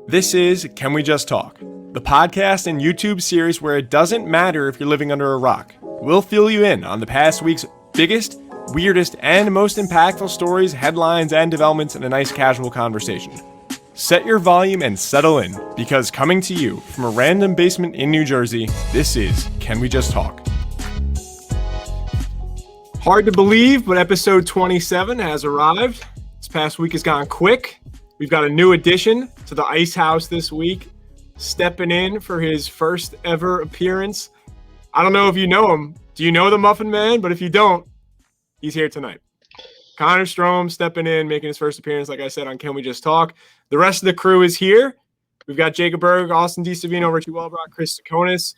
This is Can We Just Talk, the podcast and YouTube series where it doesn't matter if you're living under a rock. We'll fill you in on the past week's biggest, weirdest, and most impactful stories, headlines, and developments in a nice casual conversation. Set your volume and settle in, because coming to you from a random basement in New Jersey, this is Can We Just Talk. Hard to believe, but episode 27 has arrived. This past week has gone quick. We've got a new addition to the Ice House this week, stepping in for his first ever appearance. I don't know if you know him. Do you know the Muffin Man? But if you don't, he's here tonight. Connor Strom stepping in, making his first appearance, like I said, on Can We Just Talk. The rest of the crew is here. We've got Jacob Berg, Austin DeSavino, Richie Welbrock, Chris Tsakonas.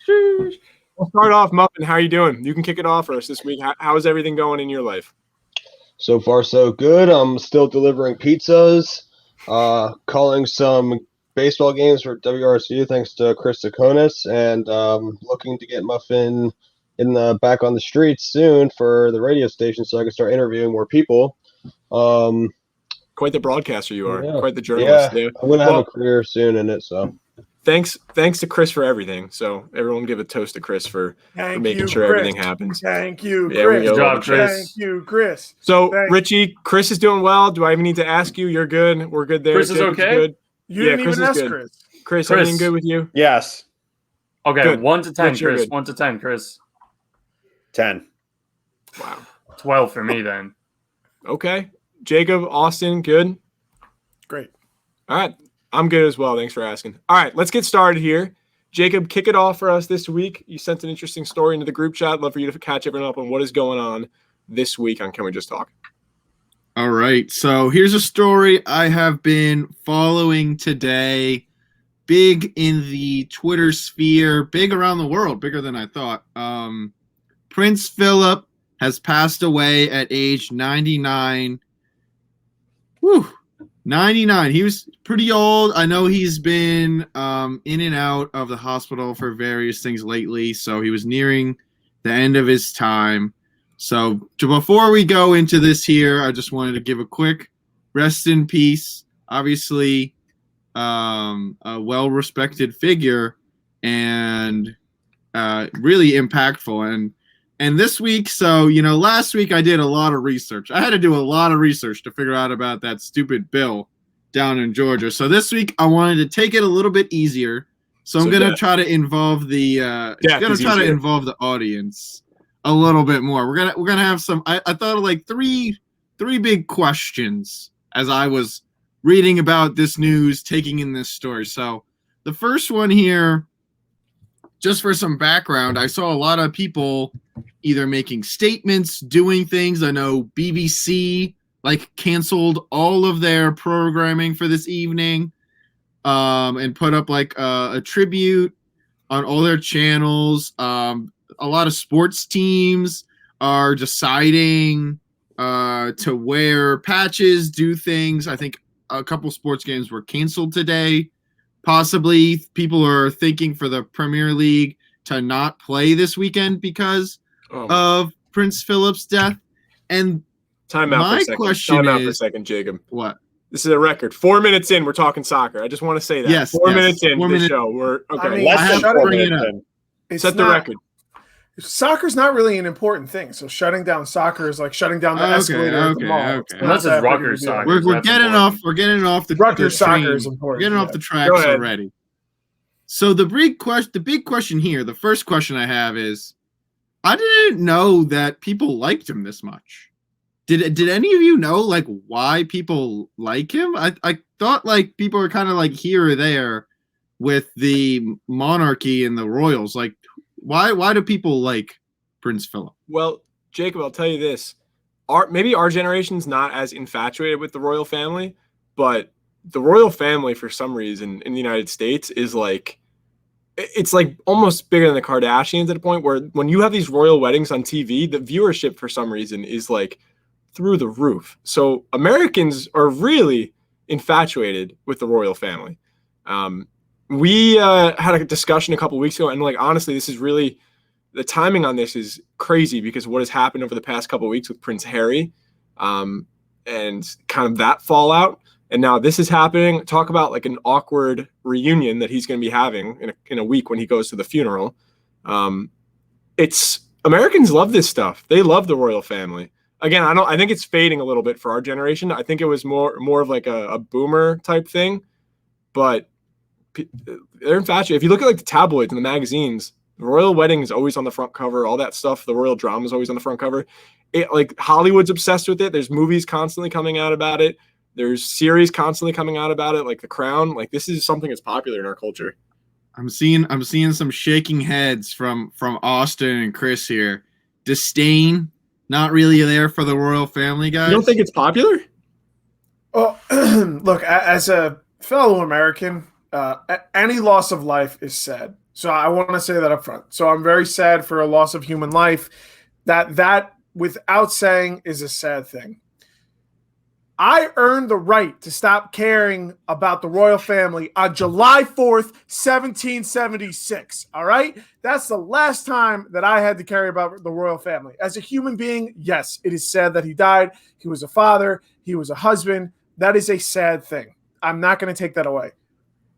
We'll start off, Muffin. How are you doing? You can kick it off for us this week. How's everything going in your life? So far, so good. I'm still delivering pizzas, calling some baseball games for WRSU thanks to Chris Tsakonas, and looking to get Muffin back on the streets soon for the radio station so I can start interviewing more people. Quite the broadcaster you are. Yeah. Quite the journalist. Yeah, I'm going to have a career soon in it. So thanks to Chris for everything. So everyone give a toast to Chris for making sure everything happens. Thank you, Yeah, Chris. Good job, Chris. Thank you, Chris. So, Thanks. Richie, Chris is doing well. Do I even need to ask you? You're good. We're good there. Chris is Jacob's okay? Good. You Yeah, didn't Chris even is ask good. Chris. Chris, Chris. everything good with you? Yes. Okay, Good. 1 to 10, Rich, you're Chris. good. 1 to 10, Chris. 10. Wow. 12 for me then. Okay. Jacob, Austin, good? Great. All right. I'm good as well. Thanks for asking. All right, let's get started here. Jacob, kick it off for us this week. You sent an interesting story into the group chat. Love for you to catch everyone up on what is going on this week on Can We Just Talk? All right, so here's a story I have been following today. Big in the Twitter sphere, big around the world, bigger than I thought. Prince Philip has passed away at age 99. Whew, 99. He was pretty old. I know he's been in and out of the hospital for various things lately, so he was nearing the end of his time. So before we go into this here, I just wanted to give a quick rest in peace. Obviously, a well-respected figure and really impactful. And this week, so, last week I did a lot of research. I had to do a lot of research to figure out about that stupid bill down in Georgia. So this week I wanted to take it a little bit easier. So I'm going to try to involve the audience a little bit more. We're gonna have some. I thought of like three big questions as I was reading about this news, taking in this story. So the first one here, just for some background, I saw a lot of people either making statements, doing things. I know BBC canceled all of their programming for this evening, and put up a tribute on all their channels. A lot of sports teams are deciding to wear patches, do things. I think a couple sports games were canceled today. Possibly people are thinking for the Premier League to not play this weekend because of Prince Philip's death. And Time out for a second, Jacob. What? This is a record. 4 minutes in, we're talking soccer. I just want to say that. Yes, 4 minutes in to the minutes. show. We're okay. I mean, Less I than have to 4 bring it minutes up. in. It's Set the not- record. Soccer's not really an important thing. So shutting down soccer is like shutting down the escalator at the mall. okay. not Unless it's that big of a Rutgers deal. soccer. We're That's getting important. off. We're getting off the Rutgers the soccer train. is important. We're getting off yeah. the tracks Go ahead. already. So the big question here, the first question I have is, I didn't know that people liked him this much. Did any of you know why people like him? I thought people are kind of here or there with the monarchy and the royals. Why do people like Prince Philip? Well, Jacob, I'll tell you this. Maybe our generation's not as infatuated with the royal family, but the royal family, for some reason, in the United States is it's almost bigger than the Kardashians at a point where when you have these royal weddings on TV, the viewership for some reason is through the roof. So Americans are really infatuated with the royal family. We had a discussion a couple weeks ago, and honestly, this is really the timing on this is crazy because of what has happened over the past couple of weeks with Prince Harry, and kind of that fallout. And now this is happening. Talk about like an awkward reunion that he's going to be having in a week when he goes to the funeral. It's Americans love this stuff. They love the royal family. Again, I think it's fading a little bit for our generation. I think it was more of like a boomer type thing, but they're infatuated. If you look at like the tabloids and the magazines, the royal wedding is always on the front cover. All that stuff, the royal drama is always on the front cover. Like Hollywood's obsessed with it. There's movies constantly coming out about it. There's series constantly coming out about it, like The Crown. Like this is something that's popular in our culture. I'm seeing some shaking heads from Austin and Chris here. Disdain, not really there for the royal family, guys. You don't think it's popular? Well, look, as a fellow American, any loss of life is sad. So I want to say that up front. So I'm very sad for a loss of human life. That without saying is a sad thing. I earned the right to stop caring about the royal family on July 4th, 1776. All right? That's the last time that I had to care about the royal family. As a human being, yes, it is sad that he died. He was a father. He was a husband. That is a sad thing. I'm not going to take that away.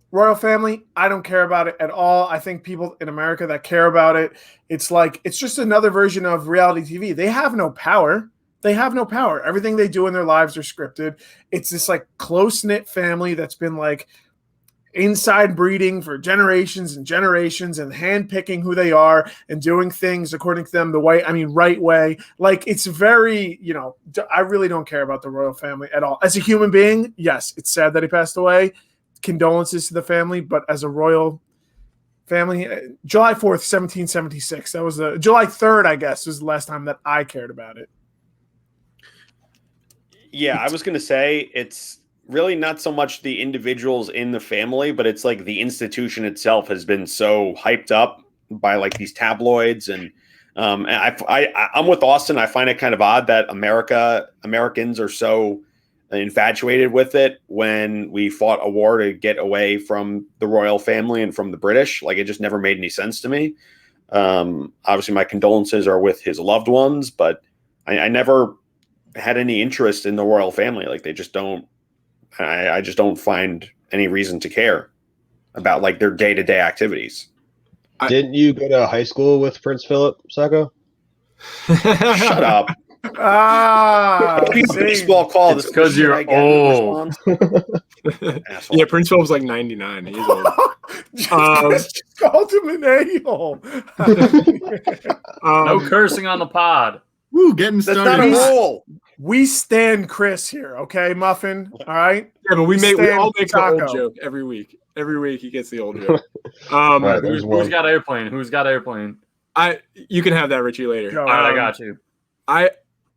Royal family, I don't care about it at all. I think people in America that care about it, it's just another version of reality TV. They have no power. They have no power. Everything they do in their lives are scripted. It's this like close-knit family that's been like inside breeding for generations and generations and handpicking who they are and doing things according to them right way. Like it's very, I really don't care about the royal family at all. As a human being, yes, it's sad that he passed away. Condolences to the family, but as a royal family, July 4th, 1776, that was July 3rd, I guess, was the last time that I cared about it. Yeah, I was going to say it's really not so much the individuals in the family, but it's like the institution itself has been so hyped up by like these tabloids. And I'm with Austin. I find it kind of odd that Americans are so infatuated with it when we fought a war to get away from the royal family and from the British. Like it just never made any sense to me. Obviously my condolences are with his loved ones, but I never had any interest in the royal family. Like they just don't, I just don't find any reason to care about like their day-to-day activities. Didn't you go to high school with Prince Philip, Sacco? Shut up. Baseball call. It's because you're old. Yeah, Prince Philip's like 99. He's old. Just called him an a-hole. No cursing on the pod. Woo, getting That's started. not a rule. We stand Chris here, okay, Muffin? All right? Yeah, but we all make the Taco. old joke every week. Every week he gets the old joke. Right, there's one. Who's got airplane? Who's got airplane? You can have that, Richie, later. Go. All right, I got you.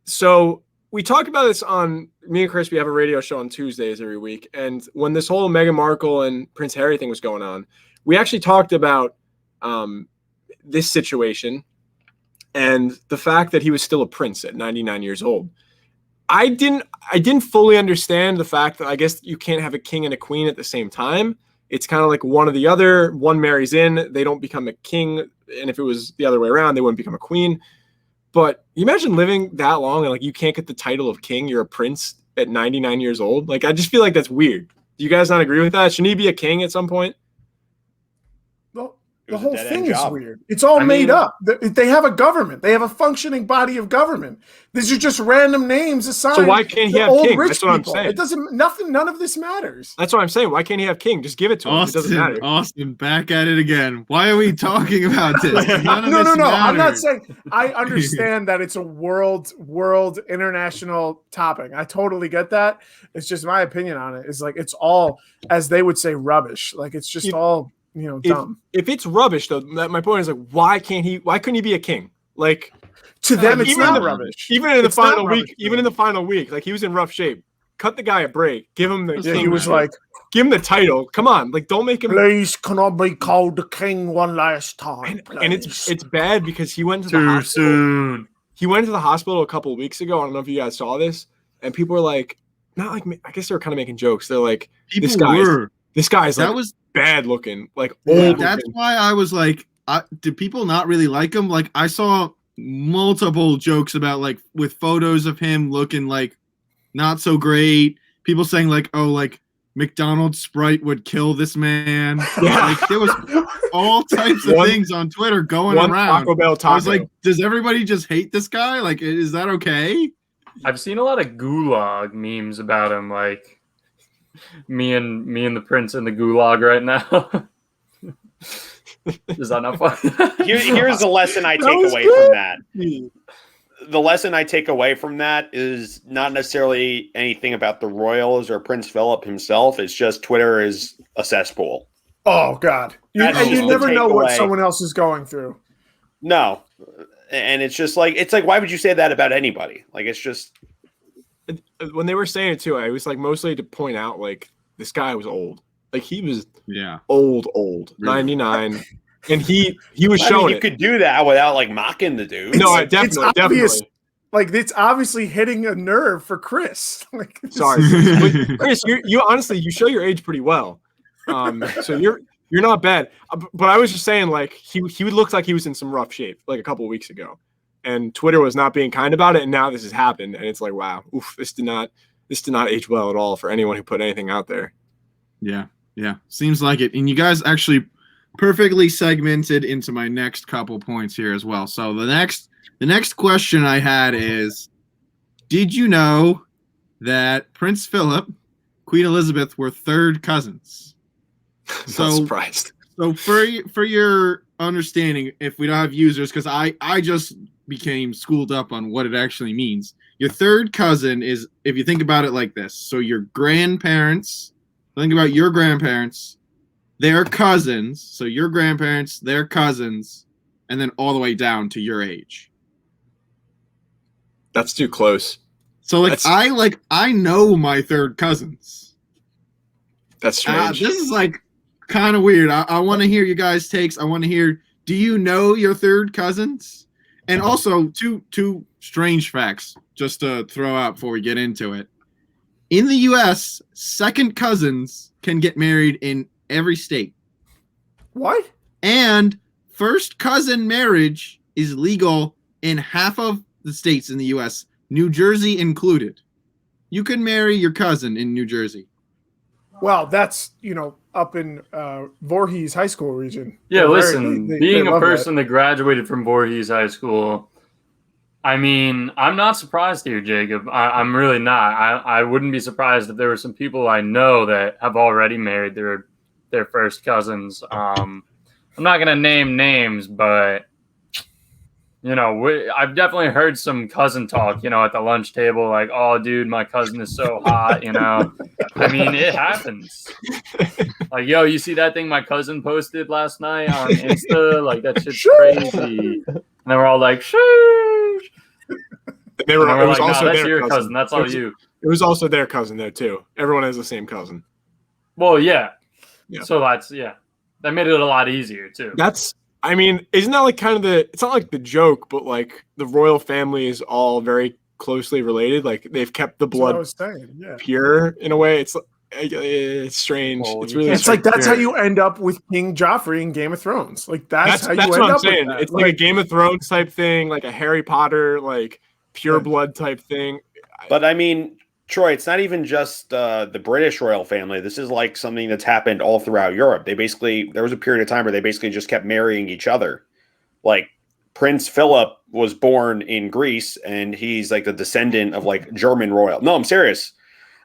So we talked about this on me and Chris. We have a radio show on Tuesdays every week. And when this whole Meghan Markle and Prince Harry thing was going on, we actually talked about this situation and the fact that he was still a prince at 99 years old. I didn't fully understand the fact that I guess you can't have a king and a queen at the same time. It's kind of like one or the other. One marries in, they don't become a king. And if it was the other way around, they wouldn't become a queen. But you imagine living that long and like you can't get the title of king. You're a prince at 99 years old. Like I just feel like that's weird. Do you guys not agree with that? Shouldn't he be a king at some point? The whole thing is job. weird. It's all made up. They have a government. They have a functioning body of government. These are just random names assigned. So why can't he have old king? rich That's what I'm people. saying. It doesn't. None of this matters. That's what I'm saying. Why can't he have king? Just give it to him. It doesn't matter. Austin, back at it again. Why are we talking about this? None of No. this I'm not matters. saying. I understand that it's a world international topic. I totally get that. It's just my opinion on it. Is like it's all, as they would say, rubbish. Like it's just all dumb. If it's rubbish, though, my point is like, why couldn't he be a king? Like To them, it's even not rubbish. Even in the It's not final rubbish week, to even in them. the final week, like he was in rough shape. Cut the guy a break. Give him the. Yeah, he was like, give him the title. Come on, like don't make him. "Please, can I be called the king one last time?" And it's bad because he went to the Too hospital. soon. He went to the hospital a couple of weeks ago. I don't know if you guys saw this, and people were like, not like I guess they were kind of making jokes. They're like, People this guy's that like was bad looking, like Yeah, old. that's looking. why I was like, did people not really like him? Like I saw multiple jokes about like with photos of him looking like not so great, people saying like, oh, like McDonald's Sprite would kill this man. Yeah. Like there was all types of things on Twitter going One around. Taco Bell taco. I was like, does everybody just hate this guy? Like, is that okay? I've seen a lot of gulag memes about him, like me and the prince in the gulag right now. Is that not fun? Here's the lesson I That take was away good. from that. The lesson I take away from that is not necessarily anything about the royals or Prince Philip himself. It's just Twitter is a cesspool. Oh God! That's And you just the never know what takeaway. someone else is going through. No, and it's like why would you say that about anybody? Like it's just When they were saying it too, I was like mostly to point out like this guy was old. Like he was Yeah. old, Really? 99, and he was I mean, showing you it. could do that without like mocking the dude. No, It's definitely. obvious. Like it's obviously hitting a nerve for Chris. Like Sorry, but Chris, you honestly you show your age pretty well. So you're not bad. But I was just saying, like he would look like he was in some rough shape like a couple of weeks ago, and Twitter was not being kind about it, and now this has happened, and it's like, wow, oof, this did not age well at all for anyone who put anything out there. Yeah. Seems like it. And you guys actually perfectly segmented into my next couple points here as well. So the next question I had is, did you know that Prince Philip, Queen Elizabeth were third cousins? Not surprised. So for your understanding, if we don't have users, because I just became schooled up on what it actually means. Your third cousin is, if you think about it like this, so your grandparents, think about your grandparents, their cousins, so your grandparents, their cousins, and then all the way down to your age. That's too close. So I know my third cousins. That's strange. This is like kind of weird. I want to hear you guys' takes. I want to hear, do you know your third cousins? And also two strange facts just to throw out before we get into it. In the US, second cousins can get married in every state. what? And first cousin marriage is legal in half of the states in the US, New Jersey included. You can marry your cousin in New Jersey. Well, that's up in Voorhees High School region. Yeah, They're listen, they being a love that. person that graduated from Voorhees High School, I mean, I'm not surprised here, Jacob. I'm really not. I wouldn't be surprised if there were some people I know that have already married their first cousins. I'm not going to name names, but, I've definitely heard some cousin talk, at the lunch table, like, oh, dude, my cousin is so hot, I mean, it happens. Like, yo, you see that thing my cousin posted last night on Insta? Like, that shit's crazy. And they were all like, sheesh. They were, And it we're was like, also no, that's their your cousin. That's all you. It was also their cousin there too. Everyone has the same cousin. Well, yeah. Yeah. So that made it a lot easier too. I mean, isn't that like kind of it's not like the joke, but like the royal family is all very closely related. Like they've kept the That's what I blood was saying. Yeah. pure in a way. It's strange. Well, It's you really can't- It's like strange. that's how you end up with King Joffrey in Game of Thrones. Like that's how you that's end what I'm up saying. with that. It's like a Game of Thrones type thing, like a Harry Potter, like pure blood type thing. But I mean, Troy, it's not even just the British royal family. This is like something that's happened all throughout Europe. There was a period of time where they basically just kept marrying each other. Like Prince Philip was born in Greece, and he's like the descendant of like German royal. No, I'm serious.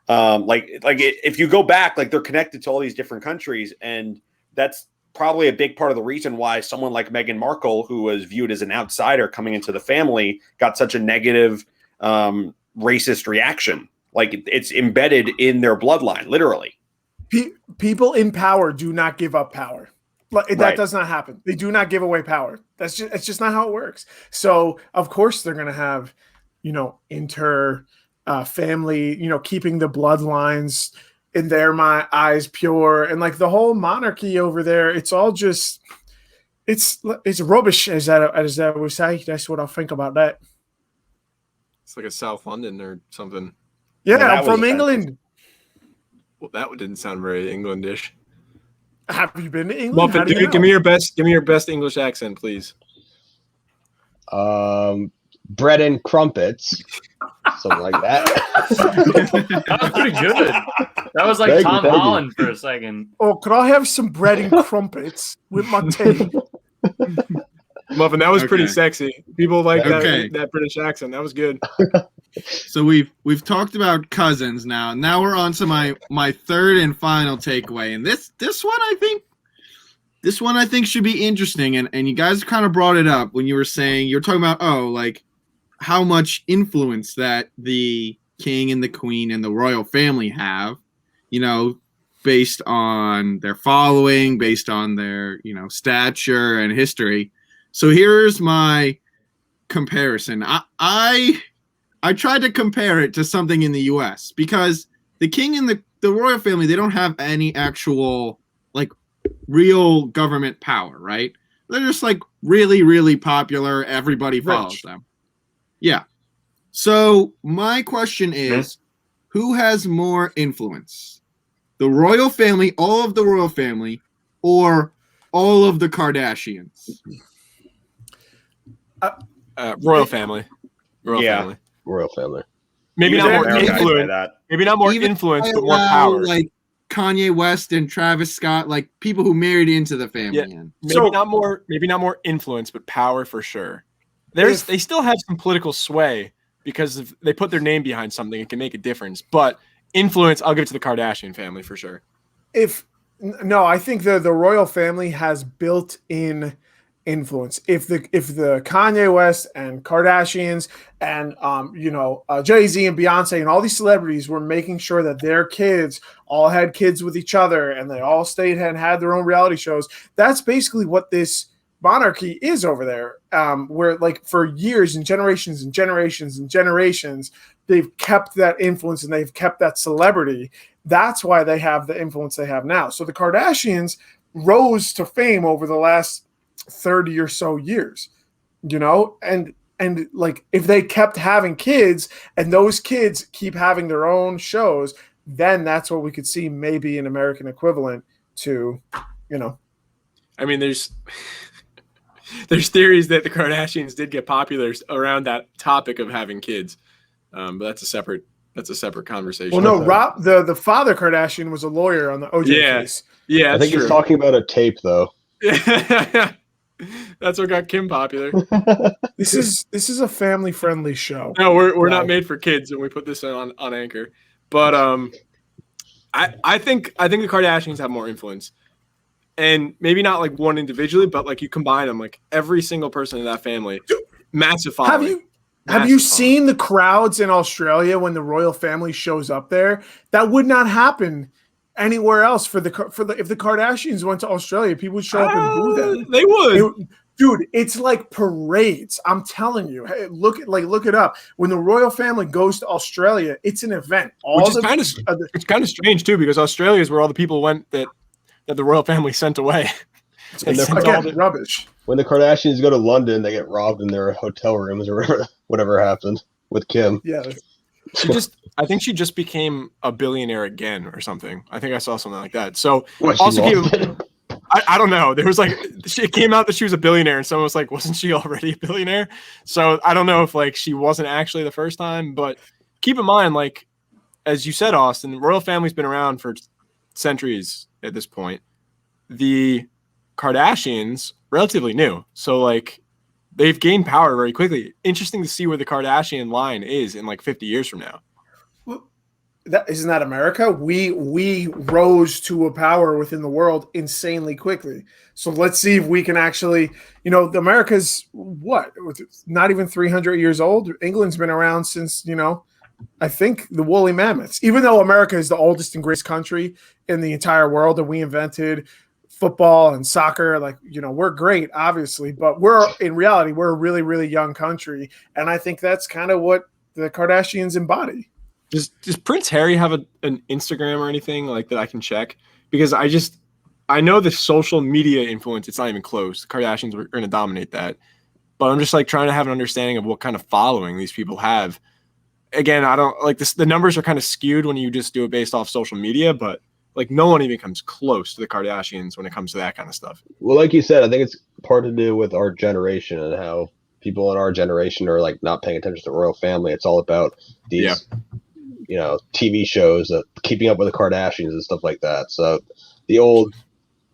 If you go back, like they're connected to all these different countries, and that's probably a big part of the reason why someone like Meghan Markle, who was viewed as an outsider coming into the family, got such a negative racist reaction. Like it's embedded in their bloodline, literally. People in power do not give up power. Like that Right. does not happen. They do not give away power. It's just not how it works. So of course they're gonna have, family, keeping the bloodlines in their eyes pure, and like the whole monarchy over there. It's all just, it's rubbish, as I would say. That's what I think about that. It's like a South London or something. Yeah, that I'm was from offensive. England. Well, that didn't sound very Englandish. Have you been to England? How Muffet, do you give know? me your best English accent, please. Bread and crumpets. Something like that. That was pretty good. That was like Thank you, Tom thank you. Holland for a second. Oh, could I have some bread and crumpets with my tea? Muffin, that was pretty Okay. sexy. People like Okay. that British accent. That was good. So we've talked about cousins now. Now we're on to my third and final takeaway, and this one I think should be interesting. And you guys kind of brought it up when you were saying you're talking about like how much influence that the king and the queen and the royal family have, based on their following, based on their stature and history. So here's my comparison. I tried to compare it to something in the U.S. because the king and the royal family, they don't have any actual real government power, right? They're just really, really popular. Everybody follows them. Yeah. So my question is, who has more influence? The royal family, all of the royal family, or all of the Kardashians? Royal family. Royal Yeah. family. Royal family. Maybe Even not more America, I'd say influence. that. Maybe not more Even influence, if but I more allow, power. Kanye West and Travis Scott, people who married into the family. Yeah. in. Maybe not more influence, but power for sure. They still have some political sway because if they put their name behind something, it can make a difference. But influence, I'll give it to the Kardashian family for sure. I think the royal family has built-in influence. If the Kanye West and Kardashians and Jay-Z and Beyonce and all these celebrities were making sure that their kids all had kids with each other and they all stayed and had their own reality shows, that's basically what this monarchy is over there. Where for years and generations and generations and generations, they've kept that influence and they've kept that celebrity. That's why they have the influence they have now. So the Kardashians rose to fame over the last 30 or so years, and if they kept having kids and those kids keep having their own shows, then that's what we could see, maybe an American equivalent to, I mean, there's theories that the Kardashians did get popular around that topic of having kids, but that's a separate conversation. Well, no, Rob, the father Kardashian was a lawyer on the OJ case. Yeah, I think he's talking about a tape, though. That's what got Kim popular. This is a family friendly show. No, we're not made for kids, and we put this on Anchor. But I think the Kardashians have more influence, and maybe not one individually, but you combine them, every single person in that family, massive following. Have you seen the crowds in Australia when the royal family shows up there? That would not happen anywhere else. If the Kardashians went to Australia, people would show up and boo them. They would. Dude, it's like parades. I'm telling you. Hey, look it up. When the royal family goes to Australia, it's an event. It's kind of strange too, because Australia is where all the people went that the royal family sent away. Rubbish. When the Kardashians go to London, they get robbed in their hotel rooms or whatever happened with Kim. Yeah. I think she just became a billionaire again or something. I think I saw something like that. So I don't know. There was it came out that she was a billionaire, and someone was like, wasn't she already a billionaire? So I don't know if she wasn't actually the first time, but keep in mind, as you said, Austin, the royal family's been around for centuries at this point. The Kardashians, relatively new. So they've gained power very quickly. Interesting to see where the Kardashian line is in 50 years from now. Isn't that America? We rose to a power within the world insanely quickly. So let's see if we can actually, America's what? Not even 300 years old. England's been around since, I think the woolly mammoths. Even though America is the oldest and greatest country in the entire world, and we invented football and soccer, we're great, obviously, but in reality, we're a really, really young country. And I think that's kind of what the Kardashians embody. Does Prince Harry have an Instagram or anything that I can check? Because I know the social media influence, it's not even close. The Kardashians are going to dominate that. But I'm just trying to have an understanding of what kind of following these people have. Again, I don't the numbers are kind of skewed when you just do it based off social media, but no one even comes close to the Kardashians when it comes to that kind of stuff. Well, like you said, I think it's part to do with our generation and how people in our generation are like not paying attention to the royal family. It's all about these, TV shows, Keeping Up with the Kardashians and stuff like that. So the old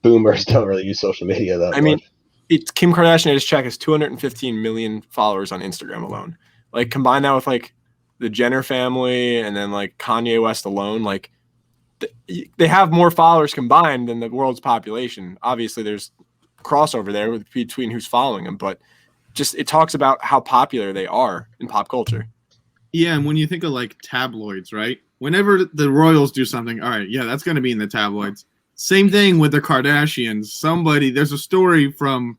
boomers don't really use social media that much. It's Kim Kardashian. I just checked. Has 215 million followers on Instagram alone. Like combine that with like the Jenner family and then like Kanye West alone, like they have more followers combined than the world's population. Obviously, there's crossover there between who's following them, but just it talks about how popular they are in pop culture. Yeah, and when you think of like tabloids, right? Whenever the royals do something, all right, yeah, that's going to be in the tabloids. Same thing with the Kardashians. There's a story from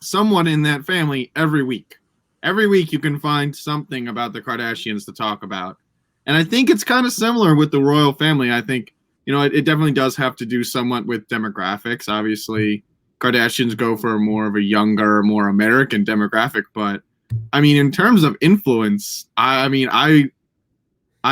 someone in that family every week. Every week you can find something about the Kardashians to talk about. And I think it's kind of similar with the royal family. I think, it definitely does have to do somewhat with demographics. Obviously, Kardashians go for more of a younger, more American demographic. But, in terms of influence, I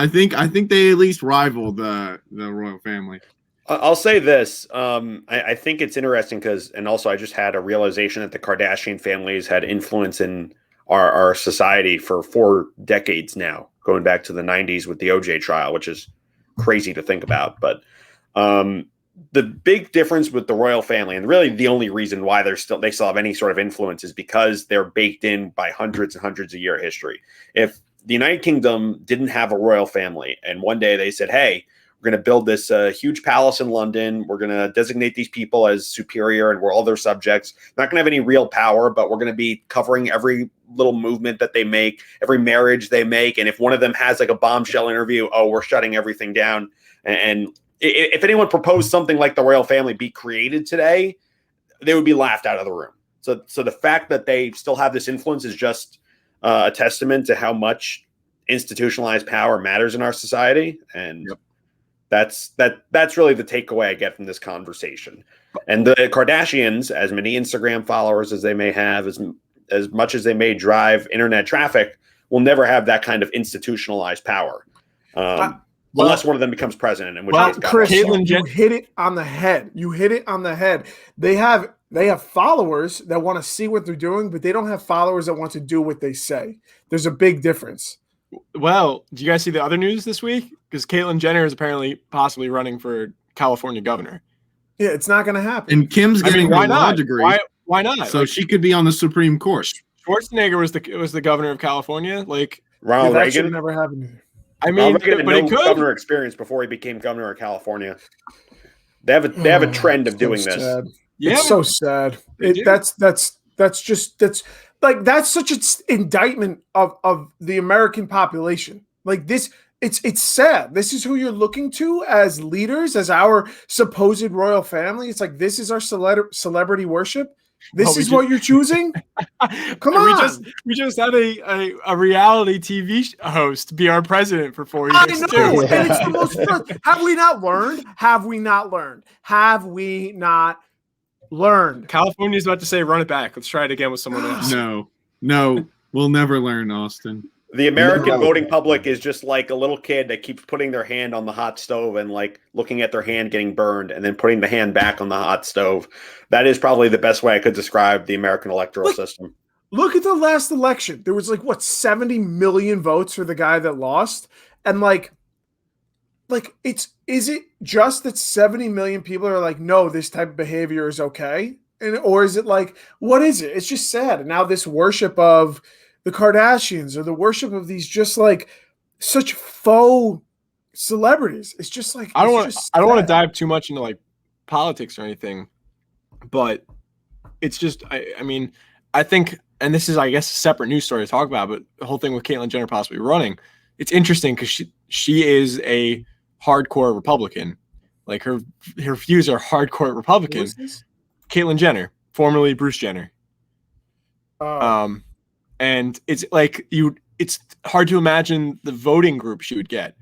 think they at least rival the royal family. I'll say this. I think it's interesting and also I just had a realization that the Kardashian families had influence in our society for 4 decades now, going back to the 90s with the OJ trial, which is crazy to think about. But the big difference with the royal family, and really the only reason why they still have any sort of influence, is because they're baked in by hundreds and hundreds of year history. If the United Kingdom didn't have a royal family, and one day they said, hey, we're going to build this huge palace in London. We're going to designate these people as superior and we're all their subjects. Not going to have any real power, but we're going to be covering every little movement that they make, every marriage they make. And if one of them has like a bombshell interview, we're shutting everything down. And if anyone proposed something like the royal family be created today, they would be laughed out of the room. So the fact that they still have this influence is just a testament to how much institutionalized power matters in our society. And that's really the takeaway I get from this conversation. And the Kardashians, as many Instagram followers as they may have, as much as they may drive internet traffic, will never have that kind of institutionalized power. Unless one of them becomes president. In which case, Chris, you hit it on the head. You hit it on the head. They have followers that want to see what they're doing, but they don't have followers that want to do what they say. There's a big difference. Well, do you guys see the other news this week? Because Caitlyn Jenner is apparently possibly running for California governor. Yeah, it's not going to happen. And Kim's getting her law degree. Why not? So she could be on the Supreme Court. Schwarzenegger was the governor of California. Like Ronald that Reagan should never happen. I mean, but it could. Governor experience before he became governor of California. They have a trend of doing this. Sad. Yeah, it's so sad. That's such an indictment of the American population. Like this, it's sad. This is who you're looking to as leaders, as our supposed royal family. It's like this is our celebrity worship. This is what you're choosing? Come on. We just had a reality TV host be our president for 4 years. I know, and it's the most fun. Have we not learned? Have we not learned? California's about to say, run it back. Let's try it again with someone else. No, we'll never learn, Austin. The American voting public is just like a little kid that keeps putting their hand on the hot stove and like looking at their hand getting burned and then putting the hand back on the hot stove. That is probably the best way I could describe the American electoral system. Look at the last election. There was 70 million votes for the guy that lost. And is it just that 70 million people are like, no, this type of behavior is okay? Or is it what is it? It's just sad. And now this worship of the Kardashians or the worship of these just such faux celebrities. It's just I don't want to dive too much into politics or anything, but it's just I think, and this is I guess a separate news story to talk about, but the whole thing with Caitlyn Jenner possibly running, it's interesting because she is a hardcore Republican. Like her views are hardcore Republican. Caitlyn Jenner, formerly Bruce Jenner. And it's it's hard to imagine the voting group she would get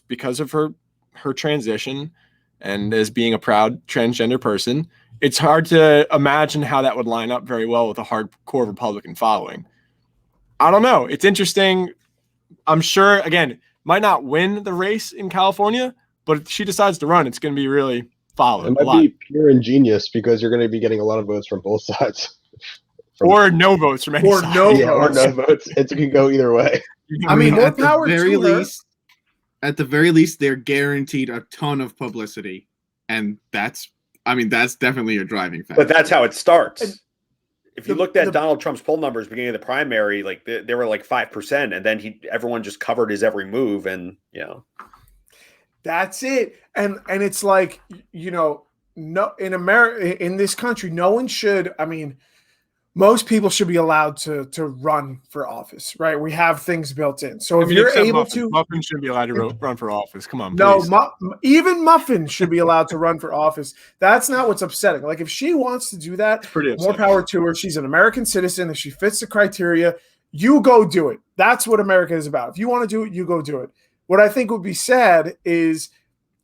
because of her transition and as being a proud transgender person. It's hard to imagine how that would line up very well with a hardcore Republican following. I don't know. It's interesting. I'm sure, again, might not win the race in California, but if she decides to run, it's going to be really followed. It might be pure ingenious because you're going to be getting a lot of votes from both sides. Or no votes from any Or side. no yeah, or votes. no votes. It can go either way. I mean, more at the power very to her. least, at the very least, they're guaranteed a ton of publicity, and that's definitely a driving factor. But that's how it starts. And If you the- looked at the- Donald Trump's poll numbers beginning of the primary, like they were like 5%, and then everyone just covered his every move, and That's it. And it's like, no, in America, in this country, no one should, most people should be allowed to run for office, right? We have things built in. So if you're except able Muffin. to, Muffin shouldn't be allowed to run for office. Come on, no, please. even Muffin should be allowed to run for office. That's not what's upsetting. Like if she wants to do that, Pretty more upsetting. power to her. She's an American citizen. If she fits the criteria, you go do it. That's what America is about. If you want to do it, you go do it. What I think would be sad is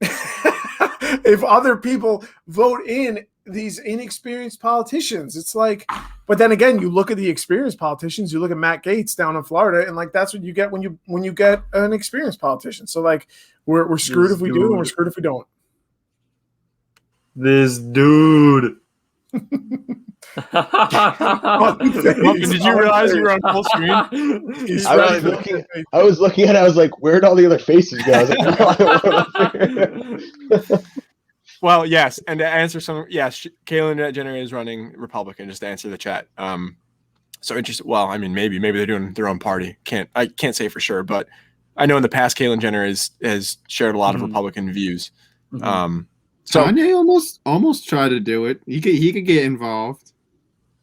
if other people vote in these inexperienced politicians. It's like, but then again, you look at the experienced politicians, you look at Matt Gaetz down in Florida, and like that's what you get when you get an experienced politician. So like we're screwed if we do, and we're screwed if we don't. This dude. Muffin, did you realize you were on full screen? He's I right. was looking at it. I was like, where'd all the other faces go? I was like, Well, yes, and to answer Caitlyn Jenner is running Republican. Just to answer the chat. So interesting. Well, maybe they're doing their own party. I can't say for sure, but I know in the past Caitlyn Jenner has shared a lot of Republican views. So Kanye almost tried to do it. He could get involved.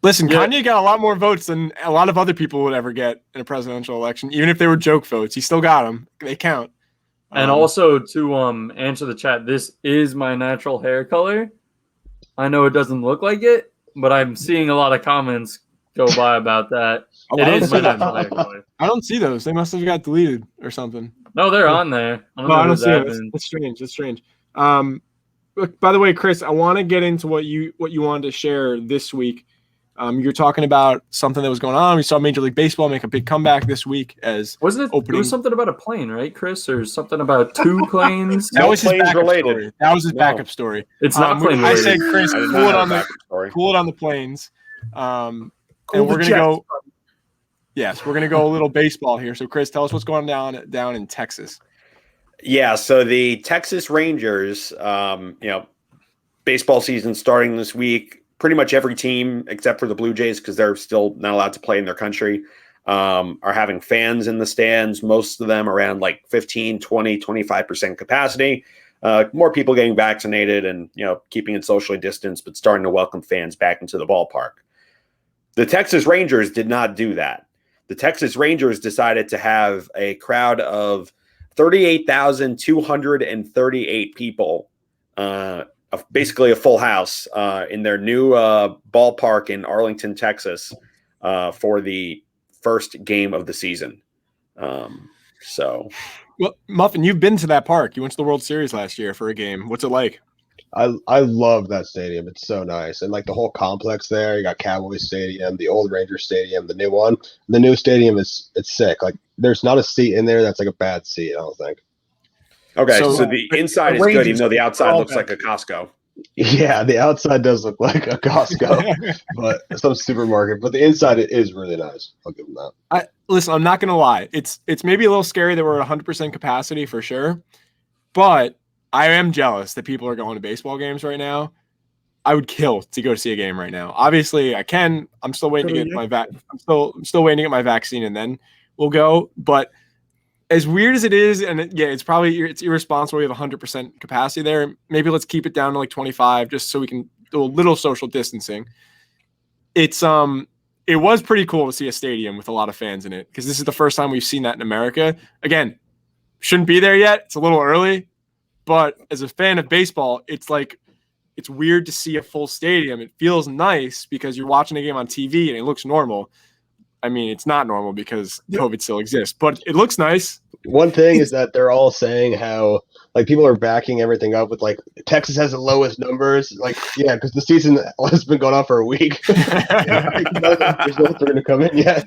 listen, Yeah. Kanye got a lot more votes than a lot of other people would ever get in a presidential election, even if they were joke votes. He still got them. They count. And also to answer the chat, this is my natural hair color. I know it doesn't look like it, but I'm seeing a lot of comments go by about that. Oh, I It don't is see my that. natural hair color. I don't see those. They must have got deleted or something. No, they're on there. I don't No, know I don't who's see it. admin. It's strange. It's strange. Look, by the way, Chris, I want to get into what you wanted to share this week. You're talking about something that was going on. We saw Major League Baseball make a big comeback this week as Wasn't it? It opening- was something about a plane, right, Chris, or something about two planes? that No was his planes backup related. story. That was his No. backup story. It's not plane I related. said, Chris, I did cool not it have on a the backup story. cool it on the planes. Cool And we're the gonna Jets. go. Yes, we're gonna go a little baseball here. So, Chris, tell us what's going down in Texas. Yeah, so the Texas Rangers, baseball season starting this week. Pretty much every team except for the Blue Jays, because they're still not allowed to play in their country, are having fans in the stands. Most of them around like 15, 20, 25% capacity. More people getting vaccinated and keeping it socially distanced, but starting to welcome fans back into the ballpark. The Texas Rangers did not do that. The Texas Rangers decided to have a crowd of 38,238 people, basically a full house, in their new ballpark in Arlington, Texas, for the first game of the season. Well, Muffin, you've been to that park. You went to the World Series last year for a game. What's it like? I love that stadium. It's so nice. And like the whole complex there, you got Cowboys Stadium, the old Ranger Stadium, the new one. The new stadium it's sick. Like there's not a seat in there that's like a bad seat, I don't think. Okay, So- so the inside is the good, Rangers even though the are outside all looks bad. like a Costco. Yeah, the outside does look like a Costco, but some supermarket. But the inside it is really nice. I'll give them that. Listen, I'm not gonna lie. It's maybe a little scary that we're at 100% capacity for sure, but I am jealous that people are going to baseball games right now. I would kill to go see a game right now. Obviously, I can. I'm still waiting to get my I'm still waiting to get my vaccine, and then we'll go. But as weird as it is, and it's irresponsible. We have 100% capacity there. Maybe let's keep it down to like 25, just so we can do a little social distancing. It was pretty cool to see a stadium with a lot of fans in it, because this is the first time we've seen that in America. Again, shouldn't be there yet. It's a little early, but as a fan of baseball, it's weird to see a full stadium. It feels nice because you're watching a game on TV and it looks normal. I mean, it's not normal because COVID still exists, but it looks nice. One thing is that they're all saying how like people are backing everything up with like Texas has the lowest numbers. Like, yeah, because the season has been going on for a week. The results are going to come in yet.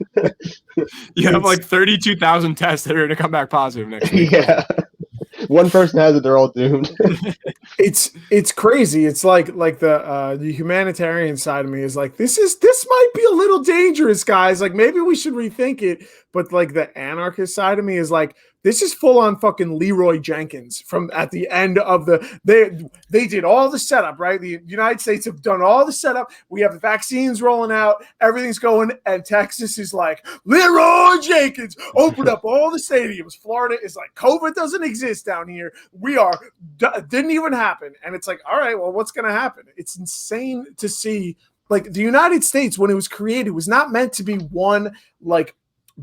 You have like 32,000 tests that are going to come back positive next week. Yeah. one person has it, they're all doomed. It's crazy. It's like the humanitarian side of me is like, this might be a little dangerous, guys. Like maybe we should rethink it. But like the anarchist side of me is like, this is full on fucking Leroy Jenkins from at the end of they did all the setup, right? The United States have done all the setup. We have the vaccines rolling out, everything's going, and Texas is like, Leroy Jenkins opened up all the stadiums. Florida is like, COVID doesn't exist down here. Didn't even happen. And it's like, all right, well, what's gonna happen? It's insane to see like the United States when it was created was not meant to be one like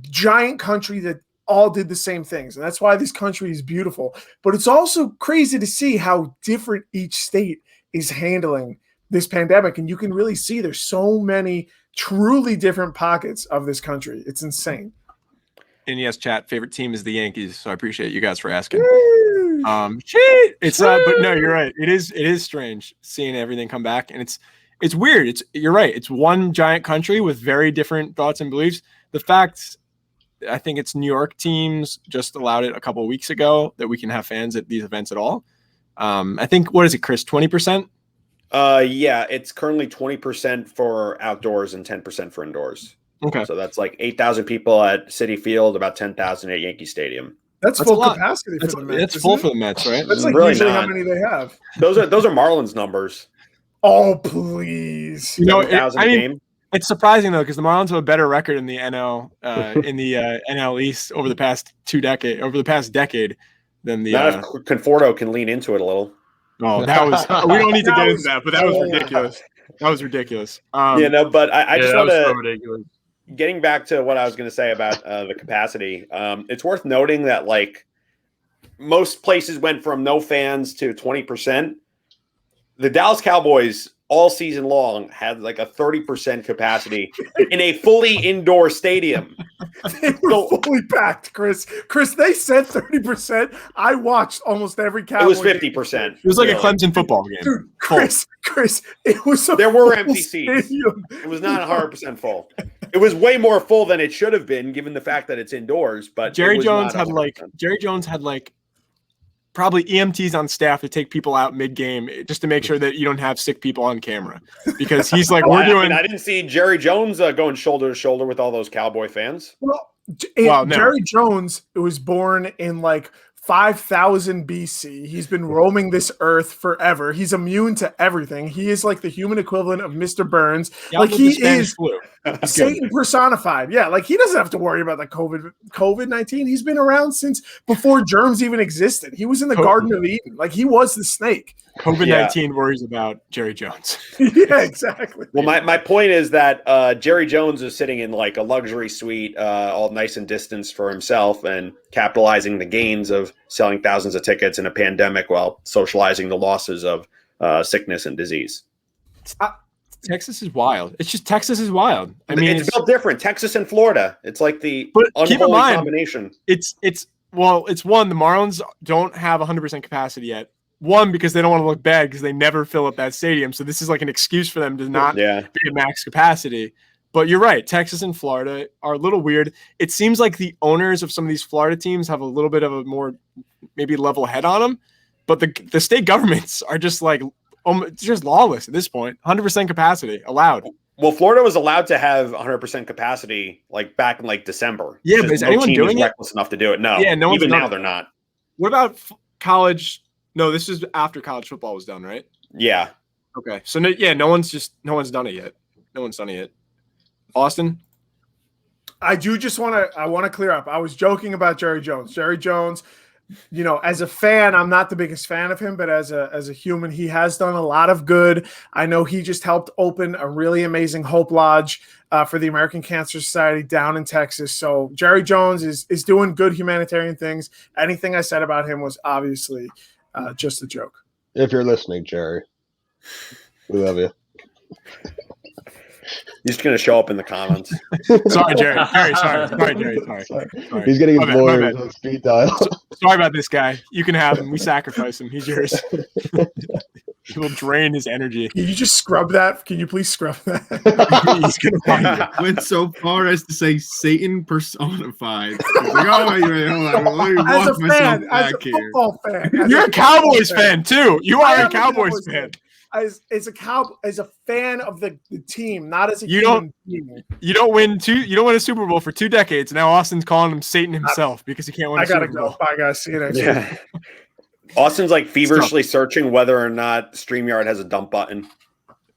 giant country that all did the same things, and that's why this country is beautiful. But it's also crazy to see how different each state is handling this pandemic, and you can really see there's so many truly different pockets of this country. It's insane. And yes, chat, favorite team is the Yankees, so I appreciate you guys for asking. Shit. It's but no, you're right. It is strange seeing everything come back, and it's weird. You're right. It's one giant country with very different thoughts and beliefs. The fact, I think it's New York teams just allowed it a couple of weeks ago that we can have fans at these events at all. I think, what is it, Chris, 20%? Yeah, it's currently 20% for outdoors and 10% for indoors. Okay. So that's like 8,000 people at Citi Field, about 10,000 at Yankee Stadium. That's full capacity for the Mets. That's full for the Mets, right? That's like really usually not. how many they have. Those are Marlins numbers. Oh, please. You know, 7,000 I a mean, game. it's surprising though, because the Marlins have a better record in the NL NL East over the past decade than the. Not if Conforto can lean into it a little. Oh, that was. We don't need to get into that, but that was ridiculous. That was ridiculous. But I just want so to. ridiculous. Getting back to what I was going to say about the capacity, it's worth noting that like most places went from no fans to 20%. The Dallas Cowboys all season long had like a 30% capacity in a fully indoor stadium. They were fully packed, Chris. Chris, they said 30%. I watched almost every Cowboy. It was 50%. It was like really. a Clemson football game. Dude, Chris, it was There were empty stadium. seats. It was not 100% full. It was way more full than it should have been, given the fact that it's indoors. But Jerry it was Jones not had like probably EMTs on staff to take people out mid-game just to make sure that you don't have sick people on camera, because he's like, I didn't see Jerry Jones going shoulder to shoulder with all those Cowboy fans. No. Jerry Jones was born in like 5000 BC. He's been roaming this earth forever. He's immune to everything. He is like the human equivalent of Mr. Burns. Yeah, like he is flu. Satan personified. Yeah, like he doesn't have to worry about the COVID-19. He's been around since before germs even existed. He was in the Garden of Eden. Like he was the snake. COVID-19 worries about Jerry Jones. Yeah, exactly. Well, my point is that Jerry Jones is sitting in like a luxury suite, all nice and distanced for himself, and capitalizing the gains of selling thousands of tickets in a pandemic while socializing the losses of sickness and disease. Texas is wild. It's just Texas is wild. I mean, it's built different. Texas and Florida. It's like the keep in unholy mind, combination. It's one, the Marlins don't have 100% capacity yet. One, because they don't want to look bad because they never fill up that stadium. So this is like an excuse for them to not be at max capacity. But you're right. Texas and Florida are a little weird. It seems like the owners of some of these Florida teams have a little bit of a more maybe level head on them. But the state governments are just like just lawless at this point. 100% capacity allowed. Well, Florida was allowed to have 100% capacity like back in like December. Yeah, but is anyone doing it? Reckless enough to do it? No. Yeah, no one's even done now it. they're not. What about college? No, this is after college football was done, right? Yeah. Okay. So no one's done it yet. No one's done it yet. Austin? I want to clear up. I was joking about Jerry Jones. Jerry Jones, you know, as a fan, I'm not the biggest fan of him, but as a human, he has done a lot of good. I know he just helped open a really amazing Hope Lodge for the American Cancer Society down in Texas. So Jerry Jones is doing good humanitarian things. Anything I said about him was obviously just a joke. If you're listening, Jerry, we love you. He's going to show up in the comments. Sorry, Jerry. Sorry, Jerry. Sorry. He's getting his My lawyers bad. on speed dial. Sorry about this guy. You can have him. We sacrifice him. He's yours. He will drain his energy. Can you just scrub that? Can you please scrub that? He's gonna find it. Went so far as to say Satan personified. He's like, oh, wait, hold on. Let me As a walk myself fan, as back a here. football fan. as You're a Cowboys football fan too. You I are am a Cowboys fan. As a fan of the team, not as a You human being. You don't win a Super Bowl for 2 decades. Now Austin's calling him Satan himself because he can't win I a Super gotta go. Bowl. Bye, guys. See you next week. Yeah. Austin's like feverishly searching whether or not StreamYard has a dump button.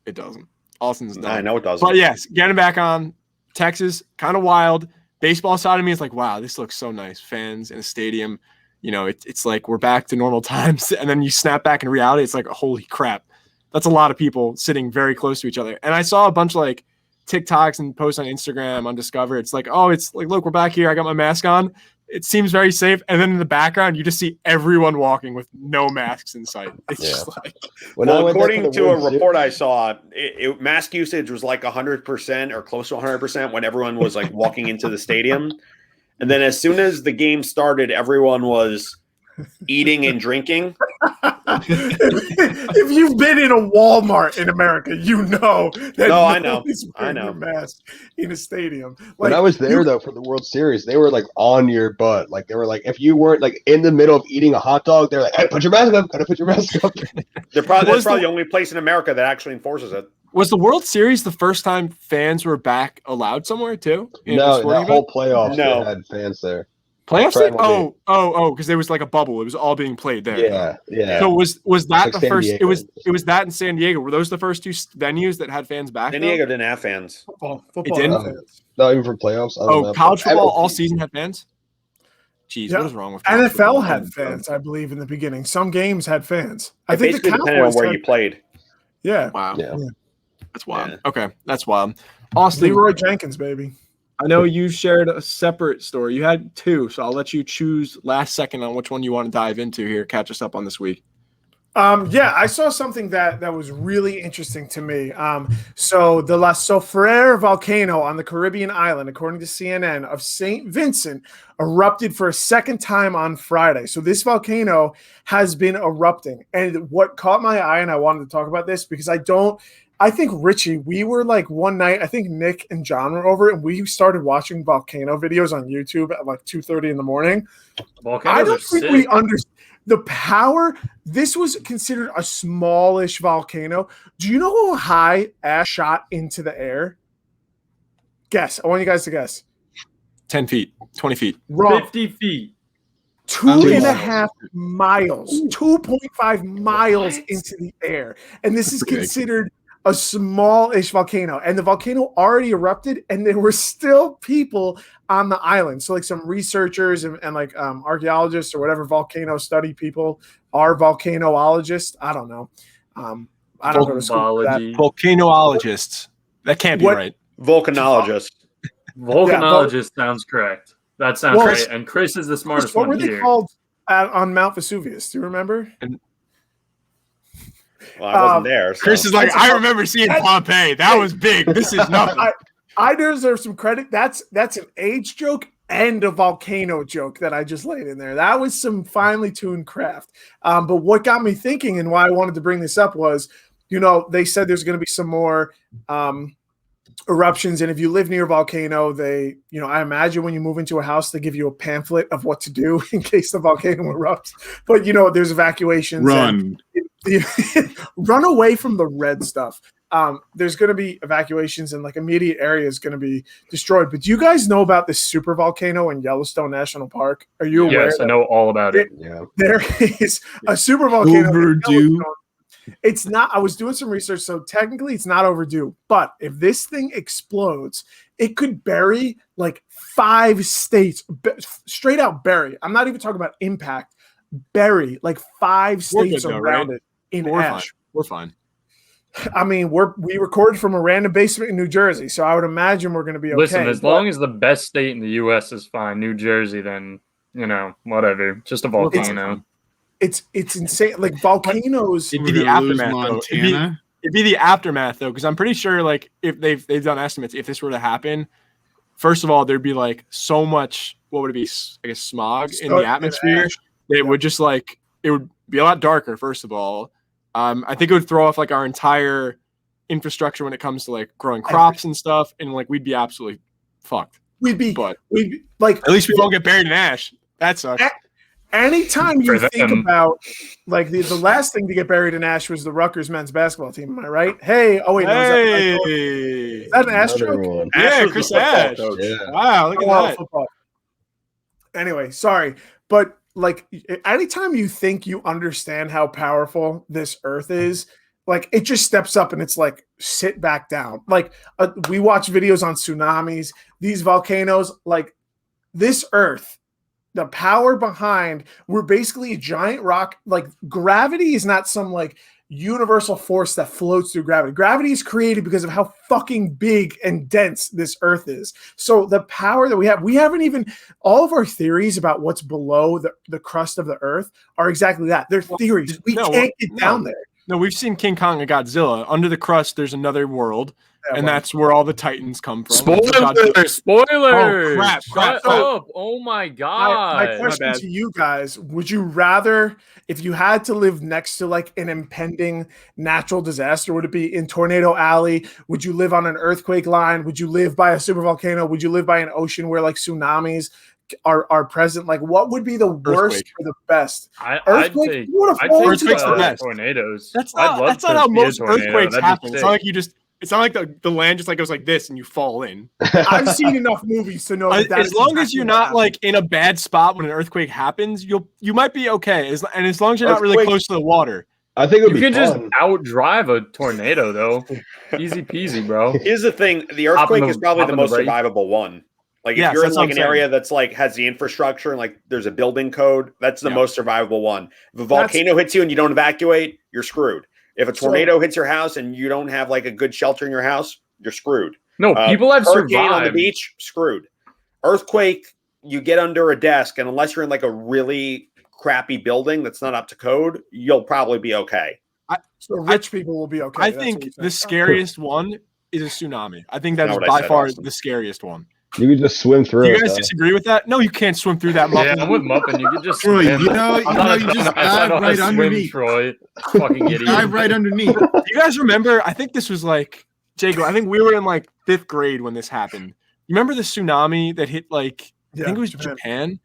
It doesn't. Austin's done. I know it doesn't. But yes, getting back on Texas, kind of wild. Baseball side of me is like, wow, this looks so nice. Fans in a stadium, it's like we're back to normal times. And then you snap back in reality, it's like, holy crap. That's a lot of people sitting very close to each other. And I saw a bunch of like TikToks and posts on Instagram, on Discover. It's like, oh, it's like, look, we're back here. I got my mask on. It seems very safe. And then in the background, you just see everyone walking with no masks in sight. It's just like, Well, according to a report I saw, mask usage was like 100% or close to 100% when everyone was like walking into the stadium. And then as soon as the game started, everyone was eating and drinking. If you've been in a Walmart in America, you know that No, I know. nobody's wearing a mask in a stadium. When I was there though for the World Series, they were like on your butt. Like they were like, if you weren't like in the middle of eating a hot dog, they're like, hey, put your mask up. Gotta put your mask up. That's probably the only place in America that actually enforces it. was the World Series the first time fans were back allowed somewhere too? No, that whole playoffs No. they had fans there. Playoffs? Probably. Because there was like a bubble. It was all being played there. Yeah. So was that Like the San first? Diego. It was that in San Diego. Were those the first 2 venues that had fans back? San though? Diego didn't have fans. Football It didn't? fans. Not even for playoffs. I don't know. College football all MLB. season had fans. Jeez, Yeah. what is wrong with college NFL football? had fans, I believe, in the beginning. Some games had fans. I think the Basically depending on Cowboys where had, you played. Yeah. Wow, Yeah. that's wild. Yeah. Okay, that's wild. Austin, Leroy Jenkins, baby. I know you shared a separate story. You had 2, so I'll let you choose last second on which one you want to dive into here. Catch us up on this week. Yeah, I saw something that was really interesting to me. So the La Soufriere volcano on the Caribbean island, according to CNN, of St. Vincent, erupted for a second time on Friday. So this volcano has been erupting. And what caught my eye, and I wanted to talk about this because I think Richie, we were like one night, I think Nick and John were over and we started watching volcano videos on YouTube at like 2:30 in the morning. Volcanoes I don't are think sick. we understand the power. This was considered a smallish volcano. Do you know how high ash shot into the air? Guess. I want you guys to guess. 10 feet, 20 feet. Wrong. 50 feet. 2.5 miles, 2.5 miles into the air. And this is Big. considered a smallish volcano. And the volcano already erupted, and there were still people on the island. So, like some researchers and like archaeologists or whatever volcano study people are volcanologists. I don't know. I don't go to school for that. Volcanology. Volcanologists. That can't be What- right. Volcanologist. Volcanologist sounds correct. That sounds Well, great. And Chris is the smartest What were one they here. called on Mount Vesuvius? Do you remember? Well, I wasn't there. So. Chris is like, That's a- I remember seeing Pompeii. That was big. This is nothing. I deserve some credit. That's an age joke and a volcano joke that I just laid in there. That was some finely tuned craft. But what got me thinking and why I wanted to bring this up was, they said there's going to be some more eruptions. And if you live near a volcano, they, I imagine when you move into a house, they give you a pamphlet of what to do in case the volcano erupts. But, there's evacuations. Run. Run away from the red stuff. There's going to be evacuations and like immediate area is going to be destroyed. But do you guys know about this super volcano in Yellowstone National Park? Are you aware? Yes, I know all about it. Yeah. There is a super volcano. in Overdue. Yellowstone. It's not. I was doing some research, so technically it's not overdue. But if this thing explodes, it could bury like 5 states, straight out bury. I'm not even talking about impact. Bury like 5 We're states good though, around right? it in We're fine. ash. We're fine. I mean, we recorded from a random basement in New Jersey, so I would imagine we're going to be okay. Listen, as long as the best state in the U.S. is fine, New Jersey, then, whatever. Just a volcano. it's insane. Like volcanoes. It'd We're be the gonna lose aftermath, though. Montana. It'd be the aftermath, though, because I'm pretty sure, like, if they've done estimates, if this were to happen, first of all, there'd be like so much. What would it be? I guess smog in the atmosphere. It would just like it would be a lot darker. First of all, I think it would throw off like our entire infrastructure when it comes to like growing crops and stuff, and like we'd be absolutely fucked. We'd be like, at least we won't get buried in ash. That sucks. Anytime you For think them. about like the last thing to get buried in ash was the Rutgers men's basketball team. Am I right? Hey, oh wait, no, is that an ash Another joke? one. Yeah, Ash was Chris the football Ash. coach. Yeah. Wow, look at Oh, that. football. Anyway, sorry, but like anytime you think you understand how powerful this earth is, like it just steps up and it's like sit back down. Like we watch videos on tsunamis, these volcanoes, like this earth, the power behind, we're basically a giant rock. Like gravity is not some like universal force that floats through gravity. Gravity is created because of how fucking big and dense this earth is. So the power that we haven't even, all of our theories about what's below the crust of the earth are exactly that. They're theories. We can't get down there. No, we've seen King Kong and Godzilla. Under the crust, there's another world, and well, that's where all the Titans come from. Spoilers! Oh, crap. Shut up! Oh my god! My question bad. to you guys, would you rather, if you had to live next to like an impending natural disaster, would it be in Tornado Alley? Would you live on an earthquake line? Would you live by a supervolcano? Would you live by an ocean where like tsunamis are present? Like what would be the worst Earthquake. or the best? I'd Earthquake? take, You would've I'd fallen take to Earthquake's the best. tornadoes. That's I'd not, love that's not to how be a most tornado. earthquakes That'd be happen. It's sick. not like you just. It's not like the land just like goes like this and you fall in. I've seen enough movies to know that As is long as exactly you're what not happens. like in a bad spot when an earthquake happens, you might be okay. And as long as you're not really Earthquake- close to the water. I think it would You be can just fun. outdrive a tornado, though. Easy peasy, bro. Here's the thing: the Hop in earthquake the- is probably hop the in the most race. survivable one. Like Yes, if you're in that's what like I'm an area saying. that's like has the infrastructure and like there's a building code, that's the Yeah. most survivable one. If a volcano hits you and you don't evacuate, you're screwed. If a tornado hits your house and you don't have like a good shelter in your house, you're screwed. No, people have Hurricane on the survived. beach, screwed. Earthquake, you get under a desk, and unless you're in like a really crappy building that's not up to code, you'll probably be okay. So rich people will be okay. I That's think what you're the saying. scariest one is a tsunami. I think that Not is what I by said, far Austin. the scariest one. You could just swim through Do you it. guys though. disagree with that? No, you can't swim through that Yeah, muffin. I'm with Muffin. You could just Troy, swim. you know, you just dive right underneath. Troy. Fucking idiot. Dive right underneath. Do you guys remember? I think this was like Jacob. I think we were in like 5th grade when this happened. You remember the tsunami that hit like I think it was Japan?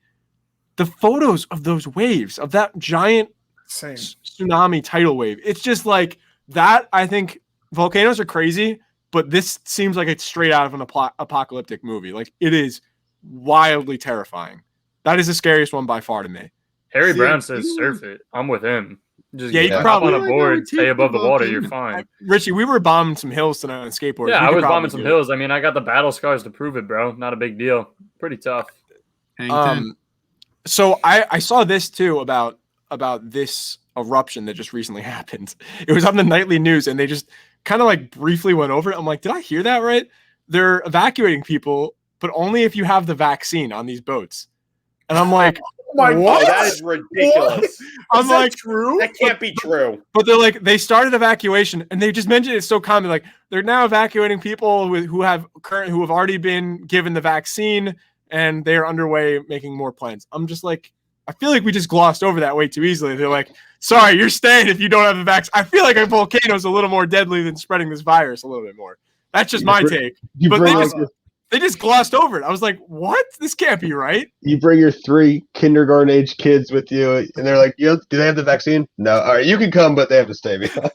The photos of those waves of that giant Same. tsunami tidal wave. It's just like that. I think volcanoes are crazy, but this seems like it's straight out of an apocalyptic movie. Like it is wildly terrifying. That is the scariest one by far to me. Harry See, Brown says you- surf it. I'm with him. Just Yeah, you hop could probably- on a I board, would stay take above the the water. You're volcano. fine. Richie, we were bombing some hills tonight on skateboards. Yeah, We I could was probably bombing some do it. hills. I mean, I got the battle scars to prove it, bro. Not a big deal. Pretty tough. Hang 10. So I saw this too about this eruption that just recently happened. It was on the nightly news and they just kind of like briefly went over it. I'm like, did I hear that right? They're evacuating people, but only if you have the vaccine on these boats. And I'm like, Oh my what? Oh, that is ridiculous. I'm Is that like, true? That can't be true. but they're like, they started evacuation and they just mentioned it so common. Like they're now evacuating people who have already been given the vaccine and they are underway making more plans. I'm just like, I feel like we just glossed over that way too easily. They're like, sorry, you're staying if you don't have the vaccine. I feel like a volcano is a little more deadly than spreading this virus a little bit more. That's just my take. You But bring they just glossed over it. I was like, what? This can't be right. you bring your 3 kindergarten age kids with you, and they're like, do they have the vaccine? No. All right, you can come, but they have to stay behind.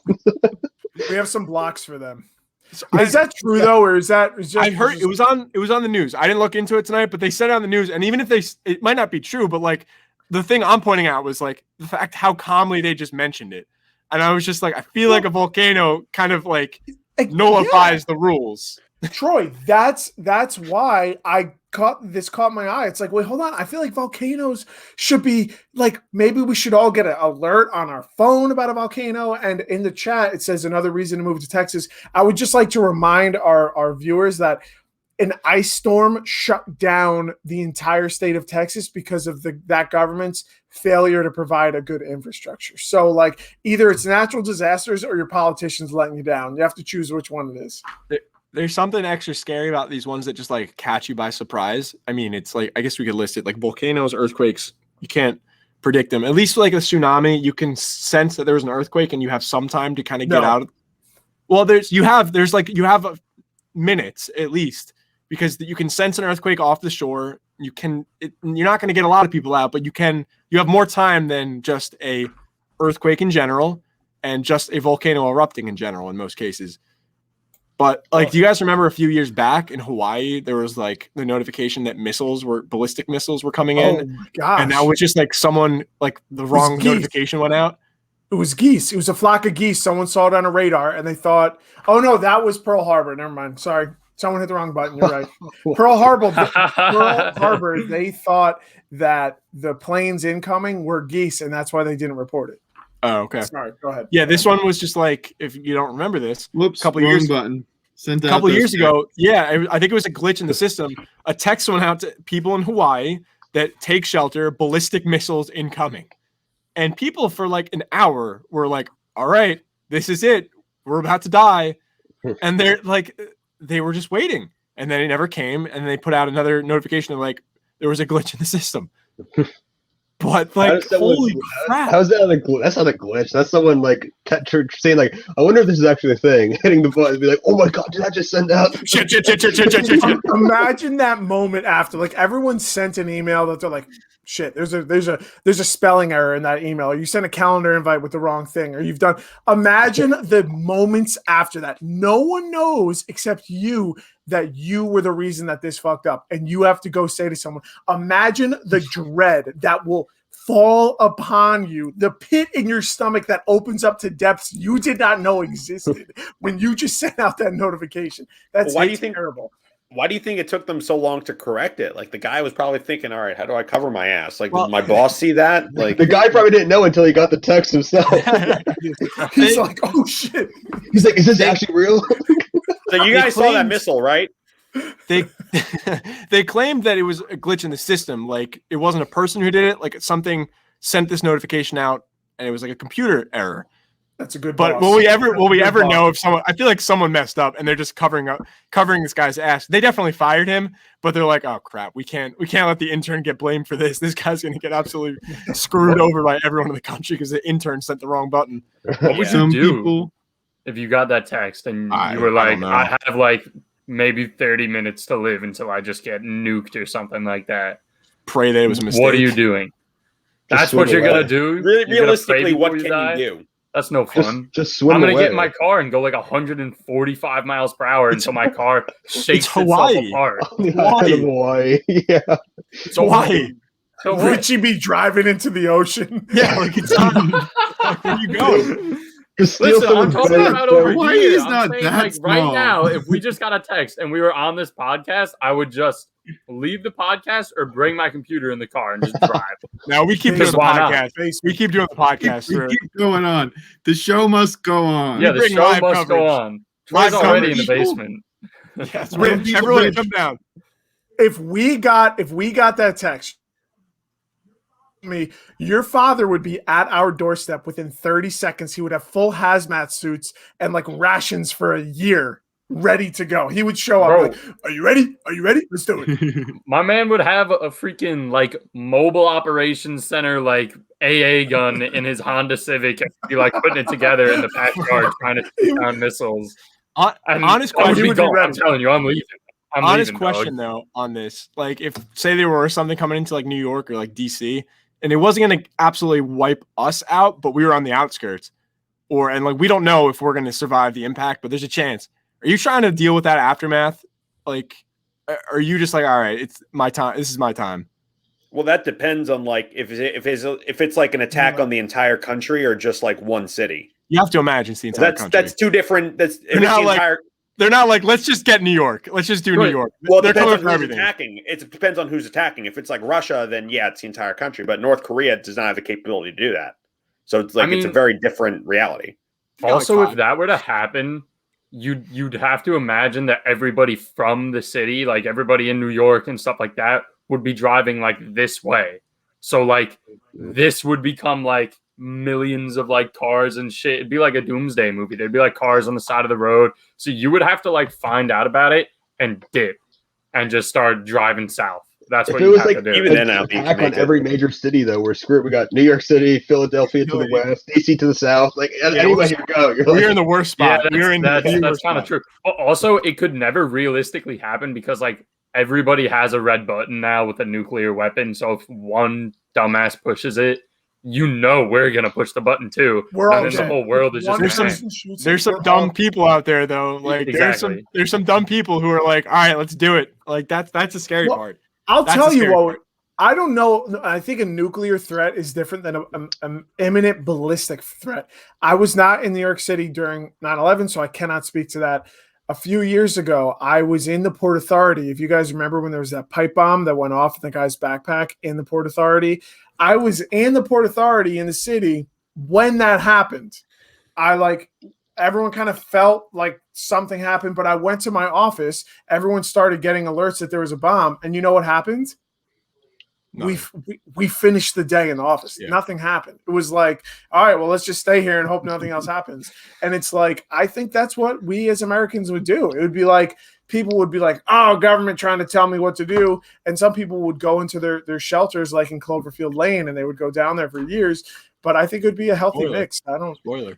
We have some blocks for them. So Is that true though, or is that? Is just, I heard it was on the news. I didn't look into it tonight, but they said it on the news. And even if it might not be true, but like the thing I'm pointing out was like the fact how calmly they just mentioned it. And I was just like, I feel like a volcano kind of like nullifies the rules. Troy, that's why caught my eye. It's like, wait, hold on. I feel like volcanoes should be like, maybe we should all get an alert on our phone about a volcano. And in the chat, it says another reason to move to Texas. I would just like to remind our viewers that an ice storm shut down the entire state of Texas because of that government's failure to provide a good infrastructure. So like either it's natural disasters or your politicians letting you down. You have to choose which one it is. There's something extra scary about these ones that just like catch you by surprise. I mean, it's like, I guess we could list it like volcanoes, earthquakes. You can't predict them. At least like a tsunami, you can sense that there was an earthquake and you have some time to kind of get out. Well, you have minutes at least, because you can sense an earthquake off the shore. You're not going to get a lot of people out, but you have more time than just a earthquake in general and just a volcano erupting in general in most cases. But like, do you guys remember a few years back in Hawaii, there was like the notification that ballistic missiles were coming in. Oh my gosh. And that was just like someone, like the wrong notification went out. It was geese. It was a flock of geese. Someone saw it on a radar and they thought, oh no, that was Pearl Harbor. Never mind. Sorry. Someone hit the wrong button. You're right. Pearl Harbor, they thought that the planes incoming were geese and that's why they didn't report it. Oh, okay. Sorry, go ahead. Yeah, this one was just like, if you don't remember this, Whoops, a couple wrong years button. A couple years ago, I think it was a glitch in the system. A text went out to people in Hawaii that take shelter, ballistic missiles incoming. And people for like an hour were like, all right, this is it. We're about to die. And they're like, they were just waiting. And then it never came. And they put out another notification of like, there was a glitch in the system. But like, holy crap! How's that a glitch? That's not a glitch. That's someone like saying like, "I wonder if this is actually a thing." Hitting the button, and be like, "Oh my god, did I just send out?" Shit. Imagine that moment after, like, everyone sent an email that they're like, "Shit, there's a spelling error in that email." Or you sent a calendar invite with the wrong thing, or you've done. Imagine the moments after that. No one knows except you that you were the reason that this fucked up, and you have to go say to someone. Imagine the dread that will fall upon you, the pit in your stomach that opens up to depths you did not know existed when you just sent out that notification. That's why do you think terrible. Why do you think it took them so long to correct it? Like, the guy was probably thinking, all right, how do I cover my ass? Like, did my boss see that? Like, the guy probably didn't know until he got the text himself. He's like, oh shit. He's like, is this actually real? So you guys saw that missile, right? They claimed that it was a glitch in the system. Like, it wasn't a person who did it. Like, something sent this notification out and it was like a computer error. That's a good But boss. will we ever know if someone? I feel like someone messed up and they're just covering this guy's ass. They definitely fired him, but they're like, oh crap, we can't let the intern get blamed for this. This guy's gonna get absolutely screwed over by everyone in the country because the intern sent the wrong button. What would you do if you got that text and you were like, I have like maybe 30 minutes to live until I just get nuked or something like that? Pray that it was a mistake. What are you doing? That's what you're gonna do. Realistically, what can you do? That's no fun. Just swim I'm gonna away. get in my car and go like 145 miles per hour until my car shakes itself apart. Hawaii. Yeah. It's Hawaii. So Richie be driving into the ocean. Yeah, like it's not. Where you go? Listen, I'm talking about over Hawaii here. is I'm not saying, that like, small. right now, if we just got a text and we were on this podcast, I would just leave the podcast or bring my computer in the car and just drive. No, we keep doing the Why not? podcast. We keep doing the podcast. We keep going on. The show must go on. Yeah, the bring show live must go coverage. on. Troy's Live already in the coverage. basement. Yes, Rich, everyone Rich. come down. If we got that text, your father would be at our doorstep within 30 seconds. He would have full hazmat suits and like rations for a year ready to go. He would show up Bro. like, are you ready? Are you ready? Let's do it. My man would have a freaking like mobile operations center, like AA gun in his Honda Civic and be like putting it together in the backyard trying to shoot down missiles. Honest I would question. be would be gone. ready. I'm telling you, I'm leaving. Honest leaving, question dog. though on this, like if say there were something coming into like New York or like DC, and it wasn't going to absolutely wipe us out, but we were on the outskirts, and like we don't know if we're going to survive the impact, but there's a chance. Are you trying to deal with that aftermath? Like, are you just like, all right, it's my time. This is my time. Well, that depends on like if it's like an attack on the entire country or just like one city. You have to imagine it's the entire country. That's two different. That's if They're it's not the like- entire. They're not like, let's just get New York. Let's just do New Right. York. Well, it They're depends coming on for who's everything. attacking. It depends on who's attacking. If it's like Russia, then yeah, it's the entire country. But North Korea does not have the capability to do that. So it's like it's a very different reality. Also, like if that were to happen, you'd have to imagine that everybody from the city, like everybody in New York and stuff like that, would be driving like this way. So like this would become like millions of like cars and shit. It'd be like a doomsday movie. There'd be like cars on the side of the road. So you would have to like find out about it and dip and just start driving south. That's If what it you was have like to do. Even then, I don't think you attack can on make it. every major city though, we're screwed. We got New York City, Philadelphia to the Philly. west, DC to the south. Like anywhere you go, you're We're like, in the worst Yeah, spot. We're in that's the worst kind of spot. true. But also, it could never realistically happen because like everybody has a red button now with a nuclear weapon. So if one dumbass pushes it, you know we're gonna push the button too. We're all And then the dead. whole world is just One There's gonna some- person shoots There's it, some we're dumb all- people out there though. Like Exactly. there's some dumb people who are like, all right, let's do it. Like that's the scary Well, part. I'll That's tell the you scary what. part. I don't know. I think a nuclear threat is different than an imminent ballistic threat. I was not in New York City during 9/11, so I cannot speak to that. A few years ago, I was in the Port Authority. If you guys remember when there was that pipe bomb that went off in the guy's backpack in the Port Authority, I was in the Port Authority in the city when that happened. Everyone kind of felt like something happened, but I went to my office. Everyone started getting alerts that there was a bomb, and you know what happened? We finished the day in the office. Yeah. Nothing happened. It was like, all right, well, let's just stay here and hope nothing else happens. And it's like, I think that's what we as Americans would do. It would be like, people would be like, oh, government trying to tell me what to do. And some people would go into their shelters, like in Cloverfield Lane, and they would go down there for years. But I think it would be a healthy Spoiler. mix. I don't, Spoiler.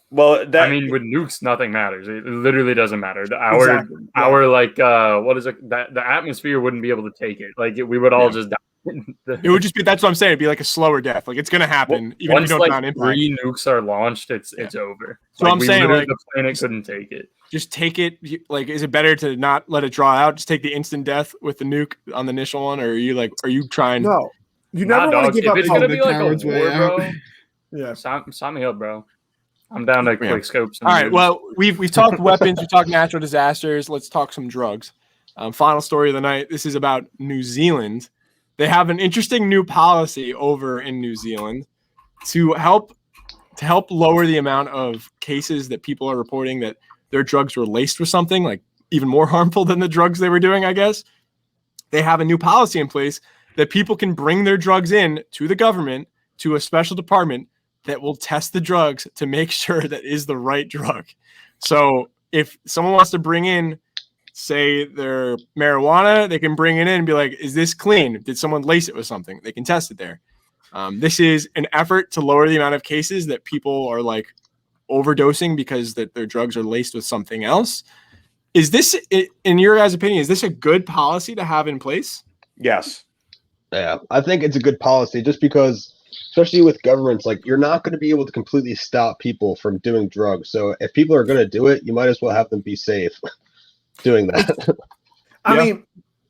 Well, that I mean, with nukes, nothing matters. It literally doesn't matter. Exactly. Yeah. Our like, what is it? That the atmosphere wouldn't be able to take it. Like we would all just die. It would just be that's what I'm saying. It'd be like a slower death. Like it's gonna happen even if you Once don't like die on impact. 3 nukes are launched, it's over. So I'm saying, like- the planet couldn't take it. Just take it. Like, is it better to not let it draw out? Just take the instant death with the nuke on the initial one, or are you trying? no. You Nah, never want dog, to give if up it's hope. gonna be like a coward's way war, out. bro. Yeah. Sign me up, bro. I'm down to quick scopes. And All right. moves. Well, we've talked weapons. We talked natural disasters. Let's talk some drugs. Final story of the night. This is about New Zealand. They have an interesting new policy over in New Zealand to help lower the amount of cases that people are reporting that their drugs were laced with something like even more harmful than the drugs they were doing, I guess. They have a new policy in place that people can bring their drugs in to the government, to a special department that will test the drugs to make sure that is the right drug. So if someone wants to bring in, say, their marijuana, they can bring it in and be like, is this clean? Did someone lace it with something? They can test it there. This is an effort to lower the amount of cases that people are like overdosing because that their drugs are laced with something else. Is this, in your guys' opinion, is this a good policy to have in place? yes. yeah, I think it's a good policy just because, especially with governments, like you're not going to be able to completely stop people from doing drugs. So if people are going to do it, you might as well have them be safe doing that. I Yeah. mean,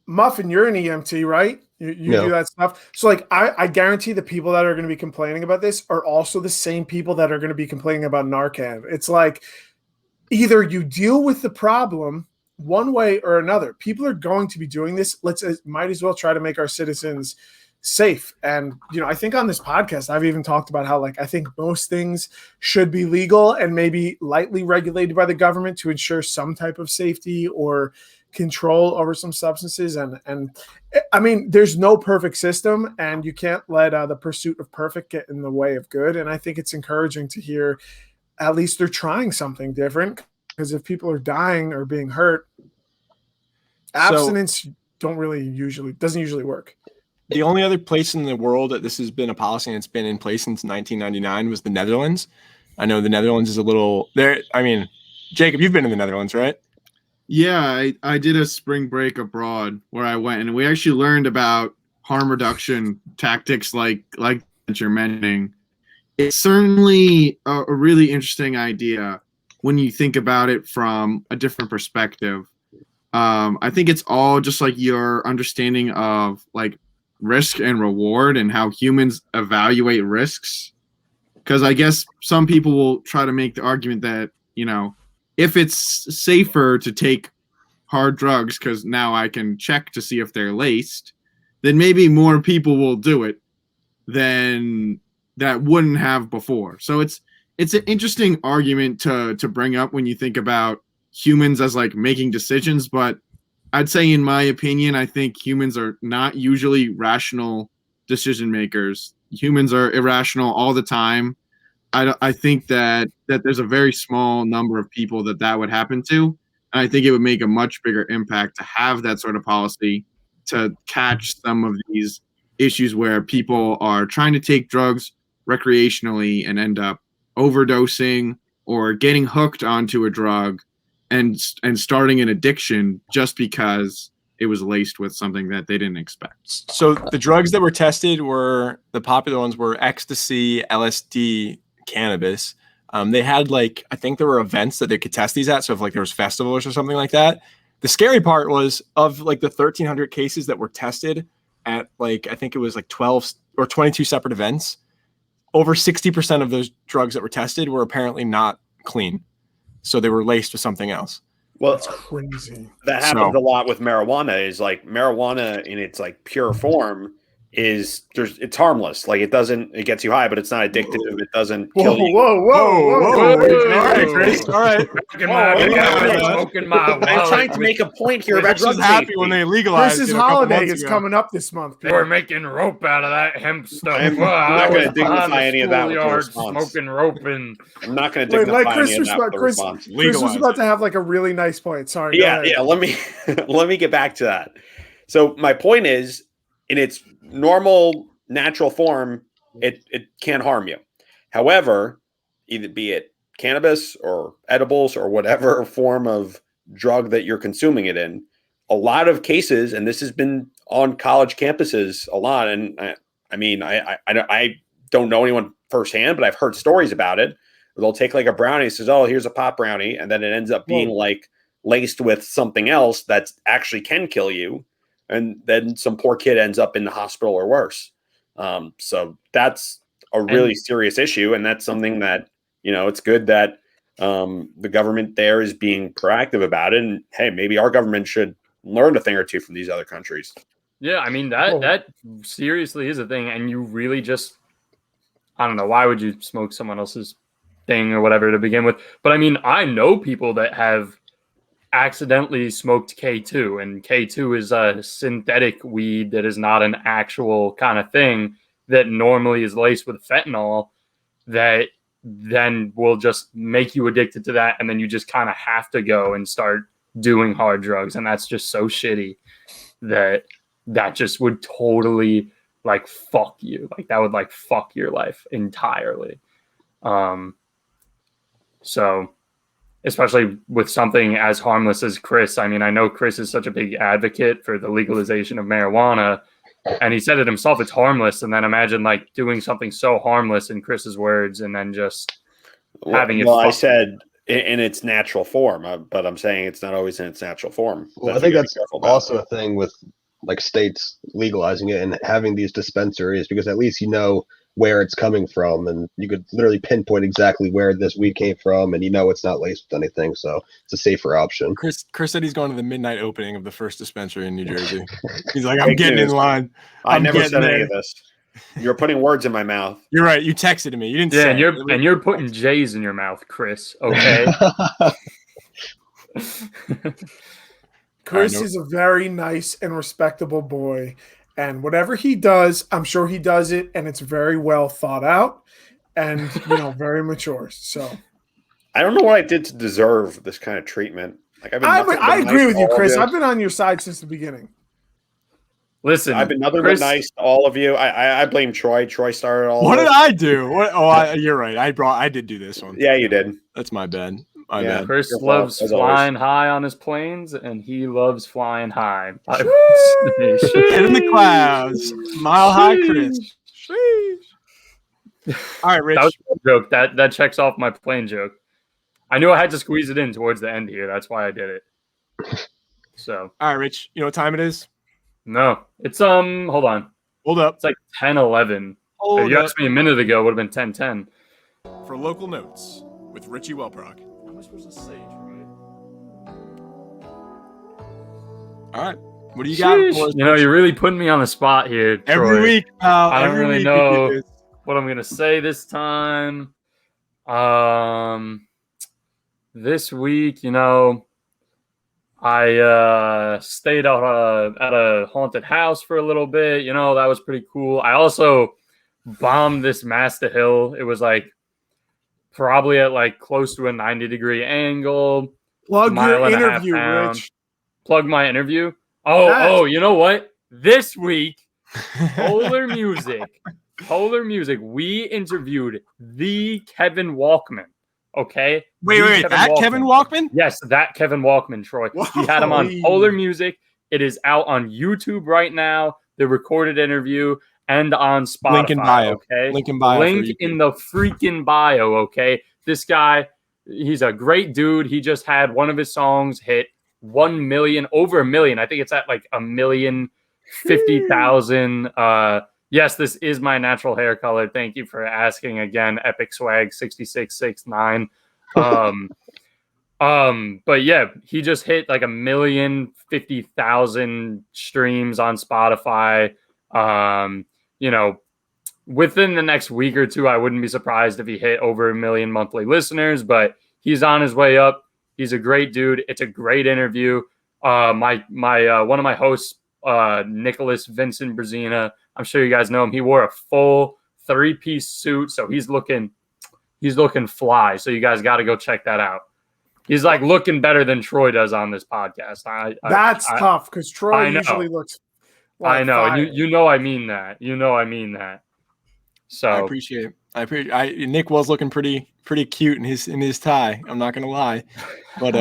Muffin, you're an EMT, right? You Yeah. do that stuff. So, like, I guarantee the people that are going to be complaining about this are also the same people that are going to be complaining about Narcan. It's like either you deal with the problem one way or another. People are going to be doing this. Might as well try to make our citizens safe. And, I think on this podcast, I've even talked about how, like, I think most things should be legal and maybe lightly regulated by the government to ensure some type of safety or control over some substances. And I mean, there's no perfect system, and you can't let the pursuit of perfect get in the way of good. And I think it's encouraging to hear at least they're trying something different, because if people are dying or being hurt, abstinence doesn't usually work. The only other place in the world that this has been a policy and it's been in place since 1999 was the Netherlands. I know the Netherlands is a little there. I mean, Jacob, you've been in the Netherlands, right? Yeah, I did a spring break abroad where I went, and we actually learned about harm reduction tactics like that you're mentioning. It's certainly a really interesting idea when you think about it from a different perspective. I think it's all just like your understanding of like risk and reward and how humans evaluate risks. Because I guess some people will try to make the argument that, if it's safer to take hard drugs because now I can check to see if they're laced, then maybe more people will do it than that wouldn't have before. So it's an interesting argument to bring up when you think about humans as like making decisions. But I'd say, in my opinion, I think humans are not usually rational decision makers. Humans are irrational all the time. I think that there's a very small number of people that would happen to. And I think it would make a much bigger impact to have that sort of policy to catch some of these issues where people are trying to take drugs recreationally and end up overdosing or getting hooked onto a drug and starting an addiction just because it was laced with something that they didn't expect. So the drugs that were tested were the popular ones were ecstasy, LSD, cannabis. They had like, I think there were events that they could test these at. So if like there was festivals or something like that. The scary part was of like the 1,300 cases that were tested at like, I think it was like 12 or 22 separate events. Over 60% of those drugs that were tested were apparently not clean. So they were laced with something else. Well, That's crazy. that happens a lot with marijuana. Is like marijuana in its like pure form it's harmless. Like it gets you high, but it's not addictive. It doesn't kill you. All right, Chris. All right. I'm trying to make a point here about Chris drug is happy safety. when they legalized Chris's it a couple holiday months is ago. coming up this month. They were making rope out of that hemp stuff. I'm not going to dignify any of that with the response. Smoking rope and I'm not going to Wait, dignify like Chris any of that with the Chris response. was about to have like a really nice point. Sorry. go ahead. Yeah. Let me get back to that. So my point is, in its normal, natural form, it can't harm you. However, either be it cannabis or edibles or whatever form of drug that you're consuming it in, a lot of cases, and this has been on college campuses a lot. And I don't know anyone firsthand, but I've heard stories about it. They'll take like a brownie and says, "Oh, here's a pot brownie," and then it ends up being like laced with something else that actually can kill you, and then some poor kid ends up in the hospital or worse. So that's a really serious issue, and that's something that it's good that the government there is being proactive about it. And hey, maybe our government should learn a thing or two from these other countries. yeah, I mean that seriously is a thing, and you really just I don't know, why would you smoke someone else's thing or whatever to begin with? But I mean, I know people that have accidentally smoked K2, and K2 is a synthetic weed that is not an actual kind of thing that normally is laced with fentanyl that then will just make you addicted to that, and then you just kind of have to go and start doing hard drugs, and that's just so shitty that just would totally like fuck you. Like that would like fuck your life entirely. So especially with something as harmless as Chris. I mean, I know Chris is such a big advocate for the legalization of marijuana, and he said it himself, it's harmless. And then imagine like doing something so harmless in Chris's words and then just having it. Well, I said in its natural form, but I'm saying it's not always in its natural form. Well, I think that's also a thing with like states legalizing it and having these dispensaries, because at least where it's coming from, and you could literally pinpoint exactly where this weed came from, and it's not laced with anything, so it's a safer option. Chris said he's going to the midnight opening of the first dispensary in New Jersey. He's like, I'm getting in line. I never said any of this. You're putting words in my mouth. You're right. You texted me. You didn't say it. And you're putting J's in your mouth, Chris. Okay. Chris is a very nice and respectable boy. And whatever he does, I'm sure he does it, and it's very well thought out and, very mature. So I don't know what I did to deserve this kind of treatment. Like I agree with you, Chris. I've been on your side since the beginning. Listen, I've been nothing but nice to all of you. I blame Troy. Troy started all. What did I do? You're right. I did do this one. Yeah, you did. That's my bad. My bad. Chris loves flying high on his planes, and he loves flying high. Head in the clouds, mile high, Chris. All right, Rich. That was a joke. That checks off my plane joke. I knew I had to squeeze it in towards the end here. That's why I did it. So, all right, Rich. You know what time it is? No, it's hold on. Hold up. It's like 10:11. If you asked me a minute ago, it would have been 10:10. For local notes with Richie Welprock. Am I supposed to say, Troy? All right. What do you got for us? You're really putting me on the spot here, Troy. Every week, pal. I don't really know what I'm gonna say this time. This week, I stayed out at a haunted house for a little bit. That was pretty cool. I also bombed this Masta Hill. It was like probably at like close to a 90-degree angle. Plug your interview, Rich. Plug my interview. Oh, you know what? this week, Polar Music, we interviewed the Kevin Walkman. Okay. Wait, Kevin Walkman? Yes, that Kevin Walkman, Troy. We had him on Polar Music. It is out on YouTube right now. The recorded interview and on Spotify. Link in bio. Okay. Link in bio. Link in the freaking bio. Okay. This guy, he's a great dude. He just had one of his songs hit 1 million, over 1 million. I think it's at like 1,050,000. Yes, this is my natural hair color. Thank you for asking again. Epic Swag 6669. But yeah, he just hit like 1,050,000 streams on Spotify. You know, within the next week or two, I wouldn't be surprised if he hit over 1 million monthly listeners, but he's on his way up. He's a great dude. It's a great interview. My one of my hosts, Nicholas Vincent Brazina, I'm sure you guys know him. He wore a full 3-piece suit, so he's looking fly. So you guys got to go check that out. He's like looking better than Troy does on this podcast. That's tough because Troy usually looks. Like I know. fire. You know I mean that. So I appreciate it. Nick was looking pretty cute in his tie. I'm not gonna lie, but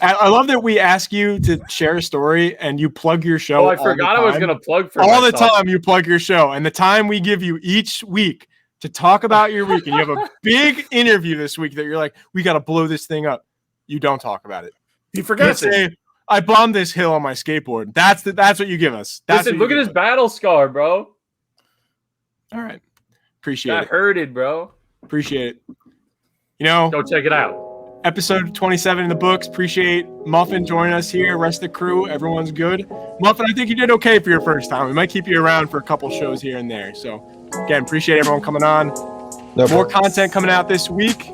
I love that we ask you to share a story and you plug your show. Oh, I forgot I was gonna plug for all myself. the time. You plug your show, and the time we give you each week to talk about your week, and you have a big interview this week that you're like, we got to blow this thing up. You don't talk about it. He forgets it. Say, I bombed this hill on my skateboard. That's what you give us. Listen, look at his battle scar, bro. All right. Appreciate Got it. hurted, bro. Appreciate it. You know, Go check it out. episode 27 in the books. Appreciate Muffin joining us here. Rest of the crew. Everyone's good. Muffin, I think you did okay for your first time. We might keep you around for a couple shows here and there. So, again, appreciate everyone coming on. More content coming out this week.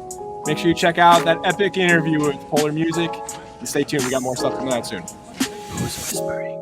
Make sure you check out that epic interview with Polar Music. And stay tuned. We got more stuff coming out soon. Who's whispering?